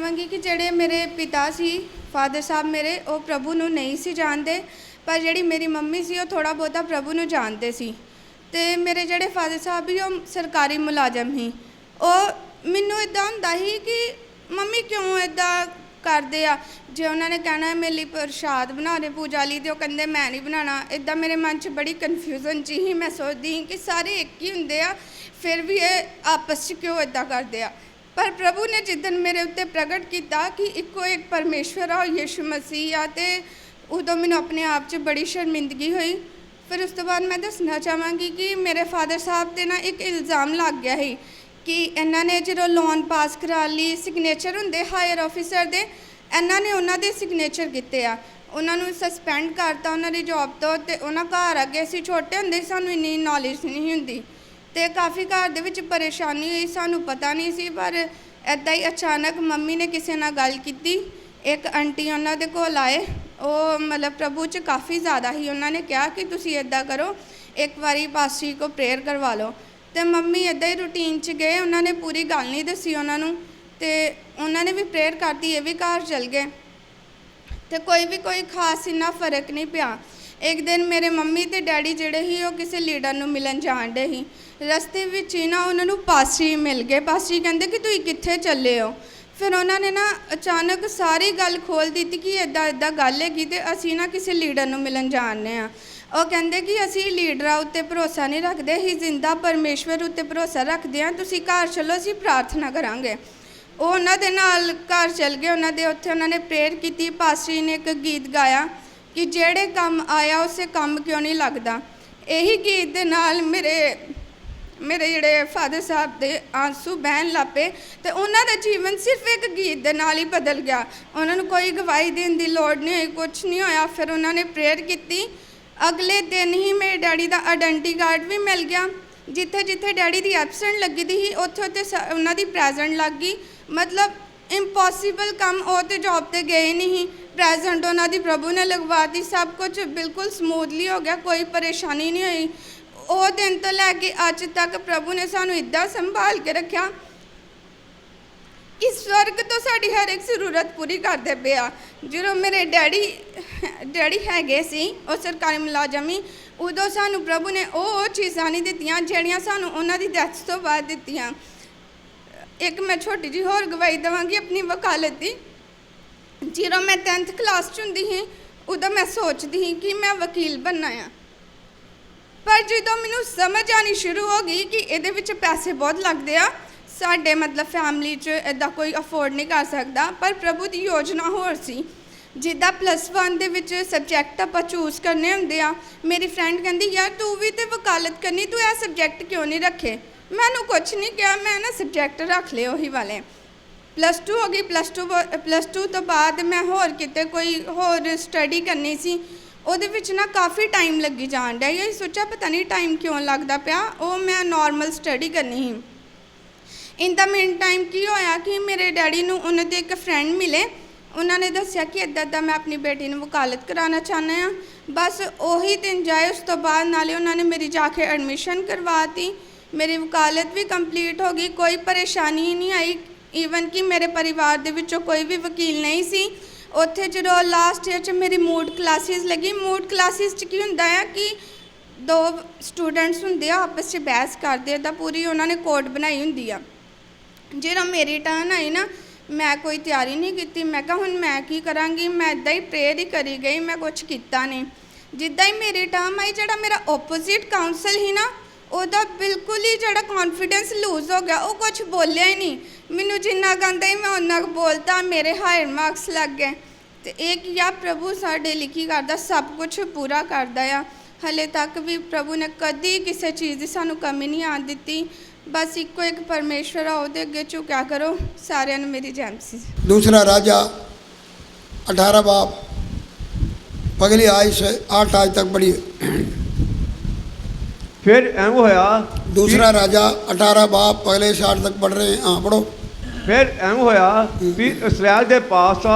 ਚਾਹਾਂਗੀ ਕਿ ਜਿਹੜੇ ਮੇਰੇ ਪਿਤਾ ਸੀ ਫਾਦਰ ਸਾਹਿਬ ਮੇਰੇ ਉਹ ਪ੍ਰਭੂ ਨੂੰ ਨਹੀਂ ਸੀ ਜਾਣਦੇ, ਪਰ ਜਿਹੜੀ ਮੇਰੀ ਮੰਮੀ ਸੀ ਉਹ ਥੋੜ੍ਹਾ ਬਹੁਤਾ ਪ੍ਰਭੂ ਨੂੰ ਜਾਣਦੇ ਸੀ। ਅਤੇ ਮੇਰੇ ਜਿਹੜੇ ਫਾਦਰ ਸਾਹਿਬ ਸੀ ਉਹ ਸਰਕਾਰੀ ਮੁਲਾਜ਼ਮ ਸੀ। ਉਹ ਮੈਨੂੰ ਇੱਦਾਂ ਹੁੰਦਾ ਸੀ ਕਿ ਮੰਮੀ ਕਿਉਂ ਇੱਦਾਂ ਕਰਦੇ ਆ, ਜੇ ਉਹਨਾਂ ਨੇ ਕਹਿਣਾ ਮੇਰੇ ਲਈ ਪ੍ਰਸ਼ਾਦ ਬਣਾ ਦੇ ਪੂਜਾ ਲਈ ਅਤੇ ਉਹ ਕਹਿੰਦੇ ਮੈਂ ਨਹੀਂ ਬਣਾਉਣਾ। ਇੱਦਾਂ ਮੇਰੇ ਮਨ 'ਚ ਬੜੀ ਕਨਫਿਊਜ਼ਨ 'ਚ ਹੀ ਮੈਂ ਸੋਚਦੀ ਸੀ ਕਿ ਸਾਰੇ ਇੱਕ ਹੀ ਹੁੰਦੇ ਆ, ਫਿਰ ਵੀ ਇਹ ਆਪਸ 'ਚ ਕਿਉਂ ਇੱਦਾਂ ਕਰਦੇ ਆ। ਪਰ ਪ੍ਰਭੂ ਨੇ ਜਿੱਦਣ ਮੇਰੇ ਉੱਤੇ ਪ੍ਰਗਟ ਕੀਤਾ ਕਿ ਇੱਕੋ ਇੱਕ ਪਰਮੇਸ਼ਵਰ ਆ ਯਿਸੂ ਮਸੀਹ ਆ, ਅਤੇ ਉਦੋਂ ਮੈਨੂੰ ਆਪਣੇ ਆਪ 'ਚ ਬੜੀ ਸ਼ਰਮਿੰਦਗੀ ਹੋਈ। ਫਿਰ ਉਸ ਤੋਂ ਬਾਅਦ ਮੈਂ ਦੱਸਣਾ ਚਾਹਾਂਗੀ ਕਿ ਮੇਰੇ ਫਾਦਰ ਸਾਹਿਬ 'ਤੇ ਨਾ ਇੱਕ ਇਲਜ਼ਾਮ ਲੱਗ ਗਿਆ ਸੀ ਕਿ ਇਹਨਾਂ ਨੇ ਜਦੋਂ ਲੋਨ ਪਾਸ ਕਰਾ ਲਈ, ਸਿਗਨੇਚਰ ਹੁੰਦੇ ਹਾਇਰ ਆਫਿਸਰ ਦੇ, ਇਹਨਾਂ ਨੇ ਉਹਨਾਂ ਦੇ ਸਿਗਨੇਚਰ ਕੀਤੇ ਆ। ਉਹਨਾਂ ਨੂੰ ਸਸਪੈਂਡ ਕਰਤਾ ਉਹਨਾਂ ਦੀ ਜੋਬ ਤੋਂ, ਅਤੇ ਉਹਨਾਂ ਘਰ ਅੱਗੇ ਅਸੀਂ ਛੋਟੇ ਹੁੰਦੇ ਸਾਨੂੰ ਇੰਨੀ ਨੌਲੇਜ ਨਹੀਂ ਹੁੰਦੀ, ਅਤੇ ਕਾਫੀ ਘਰ ਦੇ ਵਿੱਚ ਪਰੇਸ਼ਾਨੀ ਹੋਈ, ਸਾਨੂੰ ਪਤਾ ਨਹੀਂ ਸੀ। ਪਰ ਇੱਦਾਂ ਹੀ ਅਚਾਨਕ ਮੰਮੀ ਨੇ ਕਿਸੇ ਨਾਲ ਗੱਲ ਕੀਤੀ, ਇੱਕ ਆਂਟੀ ਉਹਨਾਂ ਦੇ ਕੋਲ ਆਏ, ਉਹ ਮਤਲਬ ਪ੍ਰਭੂ 'ਚ ਕਾਫੀ ਜ਼ਿਆਦਾ ਹੀ, ਉਹਨਾਂ ਨੇ ਕਿਹਾ ਕਿ ਤੁਸੀਂ ਇੱਦਾਂ ਕਰੋ, ਇੱਕ ਵਾਰੀ ਪਾਸਟਰ ਕੋ ਪ੍ਰੇਅਰ ਕਰਵਾ ਲਓ। ਅਤੇ ਮੰਮੀ ਇੱਦਾਂ ਹੀ ਰੂਟੀਨ 'ਚ ਗਏ, ਉਹਨਾਂ ਨੇ ਪੂਰੀ ਗੱਲ ਨਹੀਂ ਦੱਸੀ ਉਹਨਾਂ ਨੂੰ, ਅਤੇ ਉਹਨਾਂ ਨੇ ਵੀ ਪ੍ਰੇਅਰ ਕਰਤੀ, ਇਹ ਵੀ ਘਰ ਚਲ ਗਏ, ਅਤੇ ਕੋਈ ਖਾਸ ਇੰਨਾ ਫਰਕ ਨਹੀਂ ਪਿਆ। ਇੱਕ ਦਿਨ ਮੇਰੇ ਮੰਮੀ ਅਤੇ ਡੈਡੀ ਜਿਹੜੇ ਸੀ ਉਹ ਕਿਸੇ ਲੀਡਰ ਨੂੰ ਮਿਲਣ ਜਾਣ ਡੇ ਸੀ, ਰਸਤੇ ਵਿੱਚ ਹੀ ਨਾ ਉਹਨਾਂ ਨੂੰ ਪਾਸਟਰ ਮਿਲ ਗਏ। ਪਾਸਟਰ ਕਹਿੰਦੇ ਕਿ ਤੁਸੀਂ ਕਿੱਥੇ ਚੱਲੇ ਹੋ। ਫਿਰ ਉਹਨਾਂ ਨੇ ਨਾ ਅਚਾਨਕ ਸਾਰੀ ਗੱਲ ਖੋਲ੍ਹ ਦਿੱਤੀ ਕਿ ਇੱਦਾਂ ਗੱਲ ਹੈਗੀ, ਅਤੇ ਅਸੀਂ ਨਾ ਕਿਸੇ ਲੀਡਰ ਨੂੰ ਮਿਲਣ ਜਾਣਦੇ ਹਾਂ। ਉਹ ਕਹਿੰਦੇ ਕਿ ਅਸੀਂ ਲੀਡਰਾਂ ਉੱਤੇ ਭਰੋਸਾ ਨਹੀਂ ਰੱਖਦੇ, ਅਸੀਂ ਜ਼ਿੰਦਾ ਪਰਮੇਸ਼ਵਰ ਉੱਤੇ ਭਰੋਸਾ ਰੱਖਦੇ ਹਾਂ, ਤੁਸੀਂ ਘਰ ਚਲੋ ਅਸੀਂ ਪ੍ਰਾਰਥਨਾ ਕਰਾਂਗੇ। ਉਹ ਉਹਨਾਂ ਦੇ ਨਾਲ ਘਰ ਚਲ ਗਏ, ਉਹਨਾਂ ਦੇ ਉੱਥੇ ਉਹਨਾਂ ਨੇ ਪ੍ਰੇਅਰ ਕੀਤੀ। ਪਾਸਟਰ ਨੇ ਇੱਕ ਗੀਤ ਗਾਇਆ ਕਿ ਜਿਹੜੇ ਕੰਮ ਆਇਆ ਉਸੇ ਕੰਮ ਕਿਉਂ ਨਹੀਂ ਲੱਗਦਾ। ਇਹੀ ਗੀਤ ਦੇ ਨਾਲ ਮੇਰੇ ਜਿਹੜੇ ਫਾਦਰ ਸਾਹਿਬ ਦੇ ਆਂਸੂ ਬਹਿਣ ਲੱਗ ਪਏ, ਅਤੇ ਉਹਨਾਂ ਦਾ ਜੀਵਨ ਸਿਰਫ ਇੱਕ ਗੀਤ ਦੇ ਨਾਲ ਹੀ ਬਦਲ ਗਿਆ। ਉਹਨਾਂ ਨੂੰ ਕੋਈ ਗਵਾਹੀ ਦੇਣ ਦੀ ਲੋੜ ਨਹੀਂ ਹੋਈ, ਕੁਛ ਨਹੀਂ ਹੋਇਆ। ਫਿਰ ਉਹਨਾਂ ਨੇ ਪ੍ਰੇਅਰ ਕੀਤੀ। ਅਗਲੇ ਦਿਨ ਹੀ ਮੇਰੇ ਡੈਡੀ ਦਾ ਆਇਡੈਂਟੀ ਕਾਰਡ ਵੀ ਮਿਲ ਗਿਆ। ਜਿੱਥੇ ਡੈਡੀ ਦੀ ਐਬਸੈਂਟ ਲੱਗੀ ਦੀ ਸੀ ਉੱਥੇ ਉਹਨਾਂ ਦੀ ਪ੍ਰੈਜ਼ੈਂਟ ਲੱਗ ਗਈ। ਮਤਲਬ ਇੰਪੋਸੀਬਲ ਕੰਮ, ਉਹ ਤਾਂ ਜੋਬ 'ਤੇ ਗਏ ਨਹੀਂ ਸੀ, ਪ੍ਰੈਜ਼ੈਂਟ ਉਹਨਾਂ ਦੀ ਪ੍ਰਭੂ ਨੇ ਲਗਵਾਤੀ। ਸਭ ਕੁਝ ਬਿਲਕੁਲ ਸਮੂਥਲੀ ਹੋ ਗਿਆ, ਕੋਈ ਪਰੇਸ਼ਾਨੀ ਨਹੀਂ ਹੋਈ। ਉਹ ਦਿਨ ਤੋਂ ਲੈ ਕੇ ਅੱਜ ਤੱਕ ਪ੍ਰਭੂ ਨੇ ਸਾਨੂੰ ਇੱਦਾਂ ਸੰਭਾਲ ਕੇ ਰੱਖਿਆ ਕਿ ਸਵਰਗ ਤੋਂ ਸਾਡੀ ਹਰ ਇੱਕ ਜ਼ਰੂਰਤ ਪੂਰੀ ਕਰਦੇ ਪਿਆ। ਜਦੋਂ ਮੇਰੇ ਡੈਡੀ ਹੈਗੇ ਸੀ, ਉਹ ਸਰਕਾਰੀ ਮੁਲਾਜ਼ਮ ਸੀ, ਉਦੋਂ ਸਾਨੂੰ ਪ੍ਰਭੂ ਨੇ ਉਹ ਚੀਜ਼ਾਂ ਨਹੀਂ ਦਿੱਤੀਆਂ ਜਿਹੜੀਆਂ ਸਾਨੂੰ ਉਹਨਾਂ ਦੀ ਡੈਥ ਤੋਂ ਬਾਅਦ ਦਿੱਤੀਆਂ। ਇੱਕ ਮੈਂ ਛੋਟੀ ਜਿਹੀ ਹੋਰ ਗਵਾਹੀ ਦੇਵਾਂਗੀ ਆਪਣੀ ਵਕਾਲਤ ਦੀ। ਜਦੋਂ ਮੈਂ 10th ਕਲਾਸ 'ਚ ਹੁੰਦੀ ਸੀ, ਉਦੋਂ ਮੈਂ ਸੋਚਦੀ ਸੀ ਕਿ ਮੈਂ ਵਕੀਲ ਬਣਨਾ ਆ। ਪਰ ਜਦੋਂ ਮੈਨੂੰ ਸਮਝ ਆਉਣੀ ਸ਼ੁਰੂ ਹੋ ਗਈ ਕਿ ਇਹਦੇ ਵਿੱਚ ਪੈਸੇ ਬਹੁਤ ਲੱਗਦੇ ਆ, ਸਾਡੇ ਮਤਲਬ ਫੈਮਿਲੀ 'ਚ ਇੱਦਾਂ ਕੋਈ ਅਫੋਰਡ ਨਹੀਂ ਕਰ ਸਕਦਾ। ਪਰ ਪ੍ਰਭੂ ਦੀ ਯੋਜਨਾ ਹੋਰ ਸੀ। ਜਿੱਦਾਂ +1 ਦੇ ਵਿੱਚ ਸਬਜੈਕਟ ਆਪਾਂ ਚੂਜ਼ ਕਰਨੇ ਹੁੰਦੇ ਆ, ਮੇਰੀ ਫਰੈਂਡ ਕਹਿੰਦੀ ਯਾਰ ਤੂੰ ਵੀ ਤਾਂ ਵਕਾਲਤ ਕਰਨੀ, ਤੂੰ ਇਹ ਸਬਜੈਕਟ ਕਿਉਂ ਨਹੀਂ ਰੱਖੇ। ਮੈਨੂੰ ਕੁਛ ਨਹੀਂ ਕਿਹਾ, ਮੈਂ ਨਾ ਸਬਜੈਕਟ ਰੱਖ ਲਏ ਉਹੀ ਵਾਲੇ। +2 ਹੋ ਗਈ। +2 ਤੋਂ ਬਾਅਦ ਮੈਂ ਹੋਰ ਕਿਤੇ ਕੋਈ ਹੋਰ ਸਟੱਡੀ ਕਰਨੀ ਸੀ, ਉਹਦੇ ਵਿੱਚ ਨਾ ਕਾਫੀ ਟਾਈਮ ਲੱਗੀ ਜਾਣ ਡਿਆ। ਇਹ ਸੋਚਿਆ ਪਤਾ ਨਹੀਂ ਟਾਈਮ ਕਿਉਂ ਲੱਗਦਾ ਪਿਆ, ਉਹ ਮੈਂ ਨੋਰਮਲ ਸਟੱਡੀ ਕਰਨੀ ਸੀ। ਇਨ ਦਾ ਮੇਨ ਟਾਈਮ ਕੀ ਹੋਇਆ ਕਿ ਮੇਰੇ ਡੈਡੀ ਨੂੰ ਉਹਨਾਂ ਦੇ ਇੱਕ ਫਰੈਂਡ ਮਿਲੇ, ਉਹਨਾਂ ਨੇ ਦੱਸਿਆ ਕਿ ਇੱਦਾਂ ਮੈਂ ਆਪਣੀ ਬੇਟੀ ਨੂੰ ਵਕਾਲਤ ਕਰਾਉਣਾ ਚਾਹੁੰਦਾ ਹਾਂ। ਬਸ ਉਹੀ ਦਿਨ ਜਾਏ, ਉਸ ਤੋਂ ਬਾਅਦ ਨਾਲੇ ਉਹਨਾਂ ਨੇ ਮੇਰੀ ਜਾ ਕੇ ਐਡਮਿਸ਼ਨ ਕਰਵਾਤੀ। ਮੇਰੀ ਵਕਾਲਤ ਵੀ ਕੰਪਲੀਟ ਹੋ ਗਈ, ਕੋਈ ਪਰੇਸ਼ਾਨੀ ਨਹੀਂ ਆਈ। ਈਵਨ ਕਿ ਮੇਰੇ ਪਰਿਵਾਰ ਦੇ ਵਿੱਚੋਂ ਕੋਈ ਵੀ ਵਕੀਲ ਨਹੀਂ ਸੀ। ਉੱਥੇ ਜਦੋਂ ਲਾਸਟ ਈਅਰ 'ਚ ਮੇਰੀ ਮੂਡ ਕਲਾਸਿਸ ਲੱਗੀ, ਮੂਡ ਕਲਾਸਿਸ 'ਚ ਕੀ ਹੁੰਦਾ ਆ ਕਿ 2 ਸਟੂਡੈਂਟਸ ਹੁੰਦੇ ਆ, ਆਪਸ 'ਚ ਬਹਿਸ ਕਰਦੇ ਆ, ਤਾਂ ਪੂਰੀ ਉਹਨਾਂ ਨੇ ਕੋਰਟ ਬਣਾਈ ਹੁੰਦੀ ਆ। ਜਦੋਂ ਮੇਰੀ ਟਰਨ ਆਈ ਨਾ, ਮੈਂ ਕੋਈ ਤਿਆਰੀ ਨਹੀਂ ਕੀਤੀ। ਮੈਂ ਕਿਹਾ ਹੁਣ ਮੈਂ ਕੀ ਕਰਾਂਗੀ, ਮੈਂ ਇੱਦਾਂ ਹੀ ਪ੍ਰੇਅਰ ਹੀ ਕਰੀ ਗਈ, ਮੈਂ ਕੁਛ ਕੀਤਾ ਨਹੀਂ। ਜਿੱਦਾਂ ਹੀ ਮੇਰੀ ਟਰਮ ਆਈ, ਜਿਹੜਾ ਮੇਰਾ ਓਪੋਜ਼ਿਟ ਕਾਊਂਸਲ ਸੀ ਨਾ, ਉਹਦਾ ਬਿਲਕੁਲ ਹੀ ਜਿਹੜਾ ਕੌਨਫੀਡੈਂਸ ਲੂਜ਼ ਹੋ ਗਿਆ, ਉਹ ਕੁਛ ਬੋਲਿਆ ਹੀ ਨਹੀਂ। ਮੈਨੂੰ ਜਿੰਨਾ ਕਹਿੰਦਾ ਹੀ ਮੈਂ ਓਨਾ ਬੋਲਤਾ, ਮੇਰੇ ਹਾਇਰ ਮਾਰਕਸ ਲੱਗ ਗਏ। ਅਤੇ ਇਹ ਕੀ ਆ, ਪ੍ਰਭੂ ਸਾਡੇ ਲਈ ਕੀ ਕਰਦਾ, ਸਭ ਕੁਛ ਪੂਰਾ ਕਰਦਾ ਆ। ਹਾਲੇ ਤੱਕ ਵੀ ਪ੍ਰਭੂ ਨੇ ਕਦੀ ਕਿਸੇ ਚੀਜ਼ ਦੀ ਸਾਨੂੰ ਕਮੀ ਨਹੀਂ ਆਉਣ ਦਿੱਤੀ। बस इको एक परमेश्वर ओहदे अगे झुक्या करो। सारिਆਂ ਨੂੰ मेरी जय मसीह। दूसरा राजा 18 बाप पगली आयु से 8 आज तक पढ़ी। फिर एम होया दूसरा राजा 18 बाप पगले 8 तक पढ़ रहे हैं। हाँ पढ़ो। फिर एम होया भी इसराइल के पास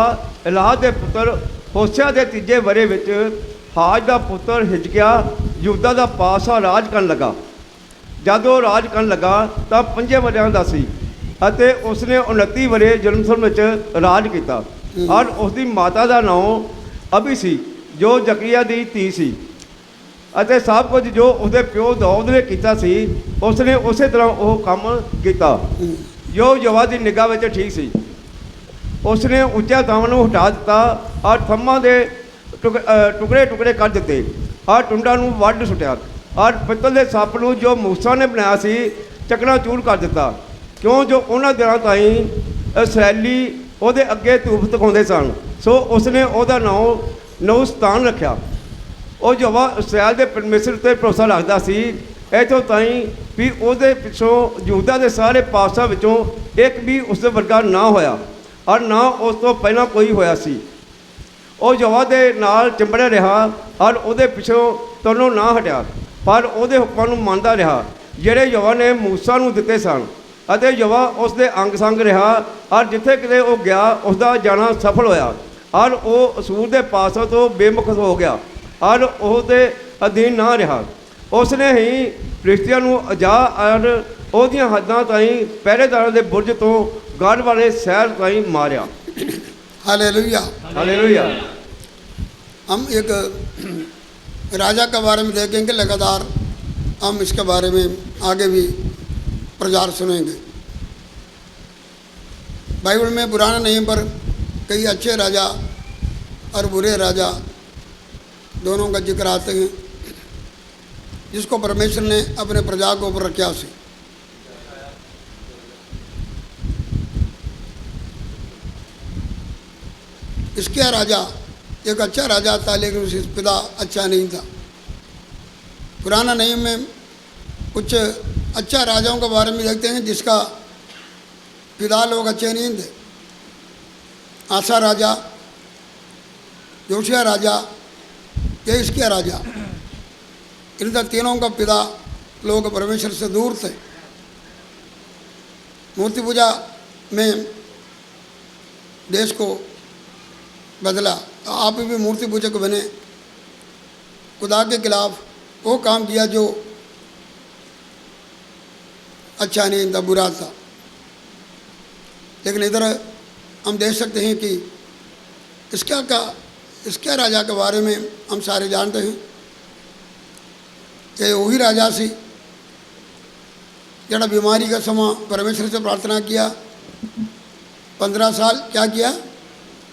इलाह के पुत्र होशिया के तीजे वरे विच हाज का पुत्र हिजकिया यूदा का पासा राज कर लगा। जब वो राज कर लगा तो 5 वरियां दा सी। ਅਤੇ ਉਸਨੇ 29 ਵਰੇ ਜਰੂਸਲਮ ਵਿੱਚ ਰਾਜ ਕੀਤਾ ਔਰ ਉਸ ਦੀ ਮਾਤਾ ਦਾ ਨਾਮ ਅਬੀ ਸੀ ਜੋ ਜ਼ਕਰੀਆ ਦੀ ਧੀ ਸੀ ਅਤੇ ਸਭ ਕੁਝ ਜੋ ਉਸਦੇ ਪਿਓ ਦਾਊਦ ਨੇ ਕੀਤਾ ਸੀ ਉਸਨੇ ਉਸੇ ਤਰ੍ਹਾਂ ਉਹ ਕੰਮ ਕੀਤਾ ਜੋ ਯਹੋਵਾ ਦੀ ਨਿਗਾਹ ਵਿੱਚ ਠੀਕ ਸੀ। ਉਸਨੇ ਉੱਚਾ ਥਾਵਾਂ ਨੂੰ ਹਟਾ ਦਿੱਤਾ ਔਰ ਥੰਮਾਂ ਦੇ ਟੁਕੜੇ ਟੁਕੜੇ ਕਰ ਦਿੱਤੇ ਔਰ ਟੁੰਡਾਂ ਨੂੰ ਵੱਢ ਸੁੱਟਿਆ ਔਰ ਪਿੱਤਲ ਦੇ ਸੱਪ ਨੂੰ ਜੋ ਮੂਸਾ ਨੇ ਬਣਾਇਆ ਸੀ ਚਕਨਾਚੂਰ ਕਰ ਦਿੱਤਾ ਕਿਉਂ ਜੋ ਉਹਨਾਂ ਦਿਨਾਂ ਤਾਈਂ ਇਸਰਾਏਲੀ ਉਹਦੇ ਅੱਗੇ ਧੂਪ ਦਿਖਾਉਂਦੇ ਸਨ। ਸੋ ਉਸਨੇ ਉਹਦਾ ਨਾਮ ਨਹੂਸਤਾਨ ਰੱਖਿਆ। ਉਹ ਯਹੋਵਾ ਇਸਰਾਏਲ ਦੇ ਪਰਮੇਸ਼ਰ 'ਤੇ ਭਰੋਸਾ ਰੱਖਦਾ ਸੀ ਇੱਥੋਂ ਤਾਈਂ ਵੀ ਉਹਦੇ ਪਿੱਛੋਂ ਯਹੂਦਾ ਦੇ ਸਾਰੇ ਪਾਤਸ਼ਾਹਾਂ ਵਿੱਚੋਂ ਇੱਕ ਵੀ ਉਸਦੇ ਵਰਗਾ ਨਾ ਹੋਇਆ ਔਰ ਨਾ ਉਸ ਤੋਂ ਪਹਿਲਾਂ ਕੋਈ ਹੋਇਆ ਸੀ। ਉਹ ਯਹੋਵਾ ਦੇ ਨਾਲ ਚਿੰਬੜਿਆ ਰਿਹਾ ਔਰ ਉਹਦੇ ਪਿੱਛੋਂ ਤੁਰਨੋਂ ਨਾ ਹਟਿਆ ਪਰ ਉਹਦੇ ਹੁਕਮਾਂ ਨੂੰ ਮੰਨਦਾ ਰਿਹਾ ਜਿਹੜੇ ਯਹੋਵਾ ਨੇ ਮੂਸਾ ਨੂੰ ਦਿੱਤੇ ਸਨ ਅਤੇ ਯਹੋਵਾ ਉਸ ਦੇ ਅੰਗ ਸੰਗ ਰਿਹਾ ਔਰ ਜਿੱਥੇ ਕਿਤੇ ਉਹ ਗਿਆ ਉਸ ਦਾ ਜਾਣਾ ਸਫਲ ਹੋਇਆ ਔਰ ਉਹ ਅਸੂਰ ਦੇ ਪਾਸੋਂ ਤੋਂ ਬੇਮੁਖ ਹੋ ਗਿਆ ਔਰ ਉਹਦੇ ਅਧੀਨ ਨਾ ਰਿਹਾ। ਉਸ ਨੇ ਹੀ ਫਰਿਸ਼ਤਿਆਂ ਨੂੰ ਅਜਾ ਔਰ ਉਹਦੀਆਂ ਹੱਦਾਂ ਤਾਈਂ ਪਹਿਰੇਦਾਰਾਂ ਦੇ ਬੁਰਜ ਤੋਂ ਗੜ ਵਾਲੇ ਸ਼ਹਿਰ ਤਾਈਂ मारा। हालेलुया। हालेलुया। हम एक राजा के बारे में देखेंगे, लगातार हम इसके बारे में आगे भी प्रचार सुनेंगे। बाइबल में पुराना नहीं पर कई अच्छे राजा और बुरे राजा दोनों का जिक्र आते हैं जिसको परमेश्वर ने अपने प्रजा को ऊपर रखा से। इसका राजा एक अच्छा राजा था लेकिन उसका पिता अच्छा नहीं था। पुराना नहीं में कुछ अच्छा राजाओं के बारे में देखते हैं जिसका पिता लोग अच्छे नहीं थे। आसा राजा, योशिया राजा, ये इसके राजा, इन तीनों का पिता लोग परमेश्वर से दूर थे। मूर्ति पूजा में देश को बदला। आप भी मूर्ति पूजक बने, खुदा के खिलाफ वो काम किया जो अच्छा नहीं था, बुरा था। लेकिन इधर हम देख सकते हैं कि इसका राजा के बारे में हम सारे जानते हैं। ये वही राजा सी जड़ा बीमारी का समय परमेश्वर से प्रार्थना किया, 15 साल क्या किया,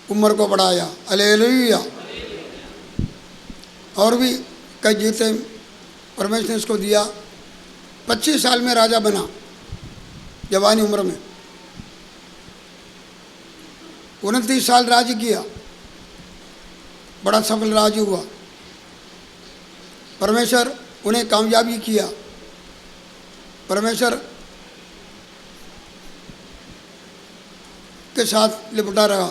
उम्र को बढ़ाया। हालेलुया। और भी कई जीते परमेश्वर ने इसको दिया। 25 साल में राजा बना, जवानी उम्र में। 29 साल राज किया, बड़ा सफल राज हुआ। परमेश्वर उन्हें कामयाबी किया। परमेश्वर के साथ लिपटा रहा।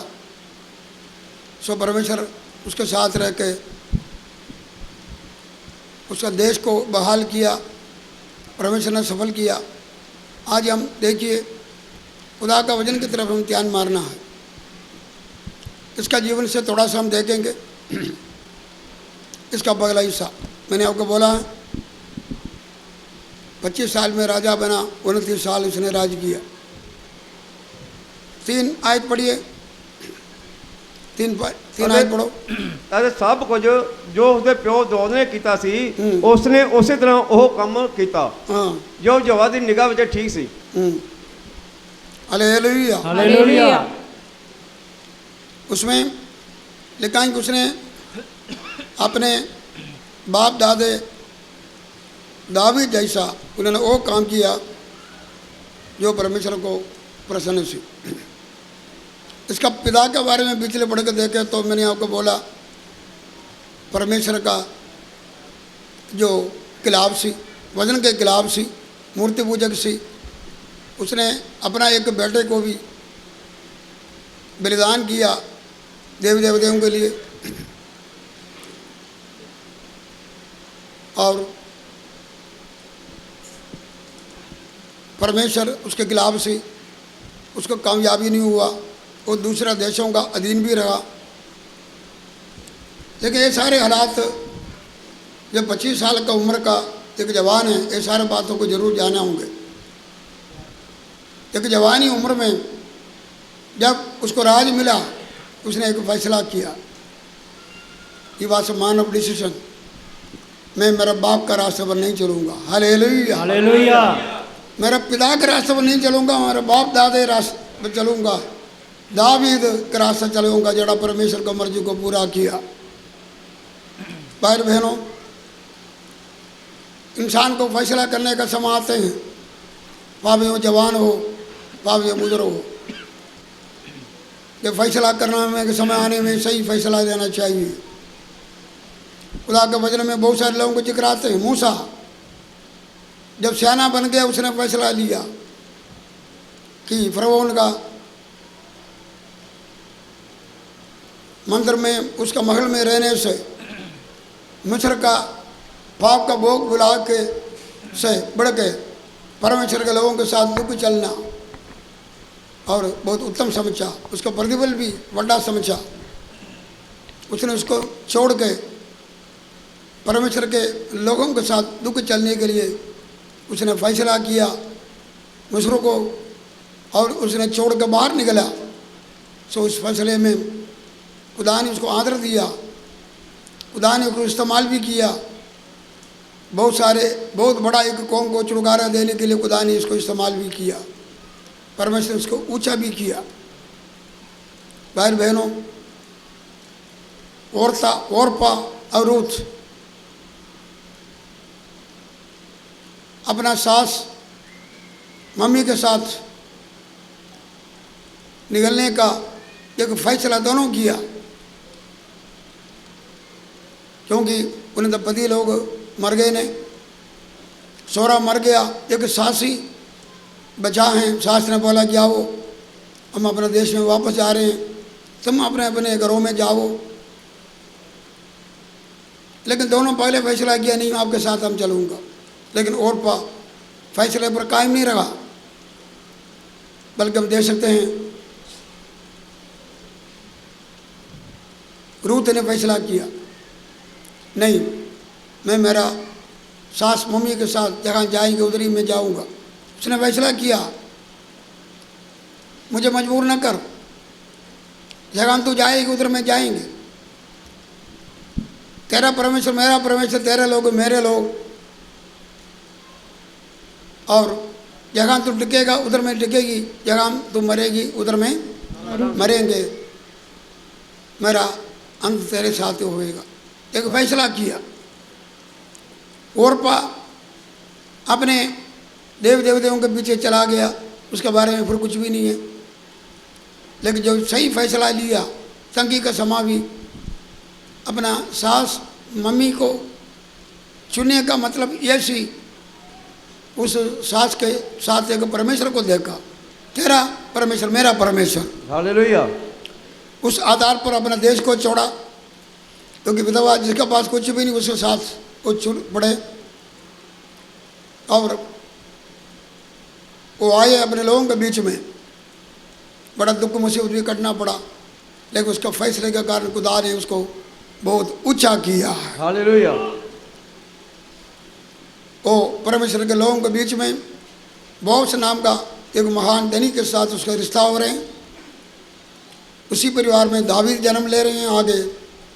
सो परमेश्वर उसके साथ रह के उसका देश को बहाल किया, परमेश्वर ने सफल किया। आज हम देखिए खुदा का वचन की तरफ हम ध्यान मारना है। इसका जीवन से थोड़ा सा हम देखेंगे। इसका पहला हिस्सा मैंने आपको बोला है, 25 साल में राजा बना, 29 साल उसने राज किया। 3 आयत पढ़िए, 3 आयत पढ़ो। ਅਤੇ ਸਭ ਕੁਝ ਜੋ ਉਸਦੇ ਪਿਓ ਦਾਊਦ ਨੇ ਕੀਤਾ ਸੀ ਉਸਨੇ ਉਸੇ ਤਰ੍ਹਾਂ ਉਹ ਕੰਮ ਕੀਤਾ ਜੋ ਯਹੋਵਾ ਦੀ ਨਿਗਾਹ ਵਿੱਚ ਠੀਕ ਸੀ। हालेलुया। हालेलुया। उसमें लिखा है कि उसने अपने बाप दादे दावीद जैसा उन्होंने वो काम किया जो परमेश्वर को प्रसन्न सी। इसका पिता के बारे में पिछले पढ़ के देखे तो मैंने आपको बोला परमेश्वर का जो खिलाफ सी, वजन के खिलाफ सी, मूर्ति पूजक सी। उसने अपना एक बेटे को भी बलिदान किया देवी देवताओं के लिए। और परमेश्वर उसके खिलाफ से उसको कामयाबी नहीं हुआ, वो दूसरा देशों का अधीन भी रहा। लेकिन ये सारे हालात जब 25 साल का उम्र का एक जवान है, ये सारे बातों को जरूर जाना होंगे। एक जवानी उम्र में जब उसको राज मिला, उसने एक फैसला किया, ये वाज मान ऑफ डिसीजन, मैं मेरे बाप का रास्ते पर नहीं चलूँगा। Hallelujah, hallelujah. मेरे पिता के रास्ते पर नहीं चलूँगा, मेरे बाप दादे रास्ते पर चलूँगा, दावीद के रास्ते चलूँगा, जड़ा परमेश्वर की मर्जी को पूरा किया। भाई बहनों, इंसान को फैसला करने का समय आते हैं, भावे वो जवान हो, भावे वो बुजुर्ग हो, ये फैसला करने में समय आने में सही फैसला देना चाहिए। खुदा के वचन में बहुत सारे लोगों को जिक्र आते हैं। मूसा जब सियाना बन गया, उसने फैसला लिया कि फरौन का मंदिर में, उसका महल में रहने से, मिस्र का पाप का भोग बुला के से बढ़ के परमेश्वर के लोगों के साथ दुख चलना और बहुत उत्तम समझा, उसका प्रतिफल भी बड़ा समझा। उसने उसको छोड़ के परमेश्वर के लोगों के साथ दुख चलने के लिए उसने फैसला किया मिस्र को, और उसने छोड़ के बाहर निकला। सो उस फैसले में खुदा ने उसको आदर दिया, खुदा ने उसको इस्तेमाल भी किया। बहुत बड़ा एक कौम को छुटकारा देने के लिए खुदा ने इसको इस्तेमाल भी किया, परमेश्वर ने उसको ऊंचा भी किया। भाई बहनों, ओरपा और रूथ अपना सास मम्मी के साथ निकलने का एक फैसला दोनों किया, क्योंकि उन्हें तो पति लोग मर गए ने, सोरा मर गया, एक सास ही बचा हैं। सास ने बोला कि आओ, हम अपने देश में वापस जा रहे हैं, तुम अपने अपने घरों में जाओ। लेकिन दोनों पहले फैसला किया, नहीं आपके साथ हम चलूँगा। लेकिन ओरपा फैसले पर कायम नहीं रहा, बल्कि हम देख सकते हैं रूथ ने फैसला किया, नहीं मैं मेरा सास मम्मी के साथ जहाँ जाएंगे उधर ही मैं जाऊँगा। उसने फैसला किया, मुझे मजबूर न कर, जहाँ तू जाएगी उधर में जाएंगे, तेरा परमेश्वर मेरा परमेश्वर, तेरे लोग मेरे लोग, और जहाँ तू टिकेगा उधर में टिकेगी, जहाँ तू मरेगी उधर में मरेंगे, मेरा अंत तेरे साथ होएगा। एक फैसला किया। ओरपा अपने देव देवताओं के पीछे चला गया, उसके बारे में फिर कुछ भी नहीं है। लेकिन जो सही फैसला लिया, तंगी का समा भी अपना सास मम्मी को चुनने का मतलब ये सी, उस सास के साथ एक परमेश्वर को देखा, तेरा परमेश्वर मेरा परमेश्वर, हालेलुया। उस आधार पर अपना देश को छोड़ा, क्योंकि विधवा जिसके पास कुछ भी नहीं उसके साथ वो चुन पड़े, और वो आए अपने लोगों के बीच में, बड़ा दुख मुसीबत भी कटना पड़ा, लेकिन उसका फैसले के कारण खुदा ने उसको बहुत ऊंचा किया है। हालेलुया। वो परमेश्वर के लोगों के बीच में बहुत से नाम का एक महान धनी के साथ उसका रिश्ता हो रहे हैं। उसी परिवार में दावीद जन्म ले रहे हैं, आगे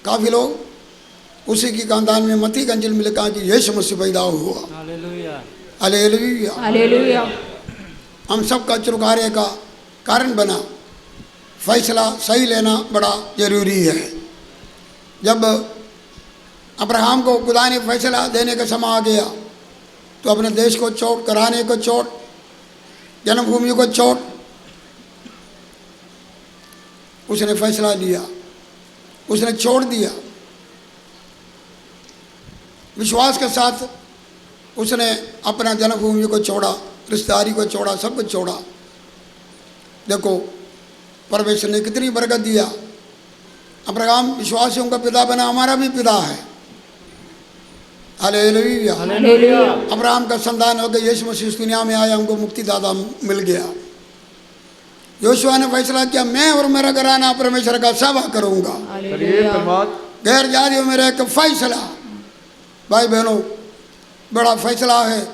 काफ़ी लोग उसी की खानदान में मती का अंजिल में लिखा कि यीशु मसीह पैदा हुआ। Hallelujah, hallelujah, hallelujah. हम सब का छुटकारे का कारण बना। फैसला सही लेना बड़ा जरूरी है। जब अब्राहम को खुदा ने फैसला देने का समय आ गया, तो अपने देश को छोड़, कराने को छोड़, जन्मभूमि को छोड़, उसने फैसला लिया, उसने छोड़ दिया। विश्वास के साथ उसने अपना जन्मभूमि को छोड़ा, रिश्तेदारी को छोड़ा, सब कुछ छोड़ा। देखो परमेश्वर ने कितनी बरकत दिया। अब्राहम विश्वासियों का पिता बना, हमारा भी पिता है। Hallelujah, hallelujah. अब्राहम का संतान होकर यीशु मसीह इस दुनिया में आया, हमको मुक्तिदाता मिल गया। योशुआ ने फैसला किया, मैं और मेरा घराना परमेश्वर का सेवा करूंगा। करिए परमात्मा। गैर जातियों में एक फैसला, भाई बहनों, बड़ा फैसला है।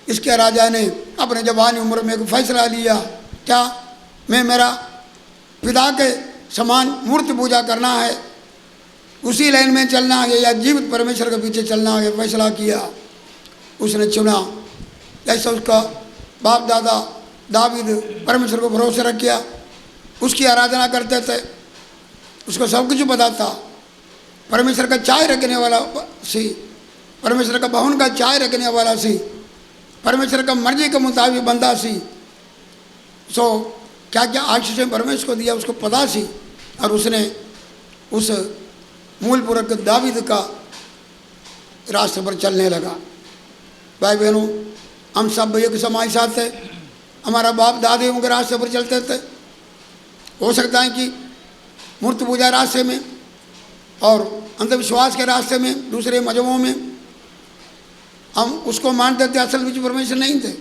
इसके राजा ने अपने जवानी उम्र में एक फैसला लिया, क्या मैं मेरा पिता के समान मूर्ति पूजा करना है, उसी लाइन में चलना है, या जीवित परमेश्वर के पीछे चलना है? फैसला किया, उसने चुना। जैसे उसका बाप दादा दावीद परमेश्वर को भरोसे रख किया, उसकी आराधना करते थे, उसको सब कुछ पता था। परमेश्वर का चाय रखने वाला सी, परमेश्वर का भवन का चाय रखने वाला सी, परमेश्वर का मर्जी के मुताबिक बंदा सी। सो क्या क्या आशीष परमेश्वर को दिया उसको पता सी, और उसने उस मूल पुरुष दावीद का रास्ते पर चलने लगा। भाई बहनों, हम सब एक समाज साथ थे, हमारा बाप दादियों के रास्ते पर चलते थे। हो सकता है कि मूर्ति पूजा रास्ते में और अंधविश्वास के रास्ते में, दूसरे मजहबों में हम उसको मानते थे, असल में परमेश्वर नहीं थे।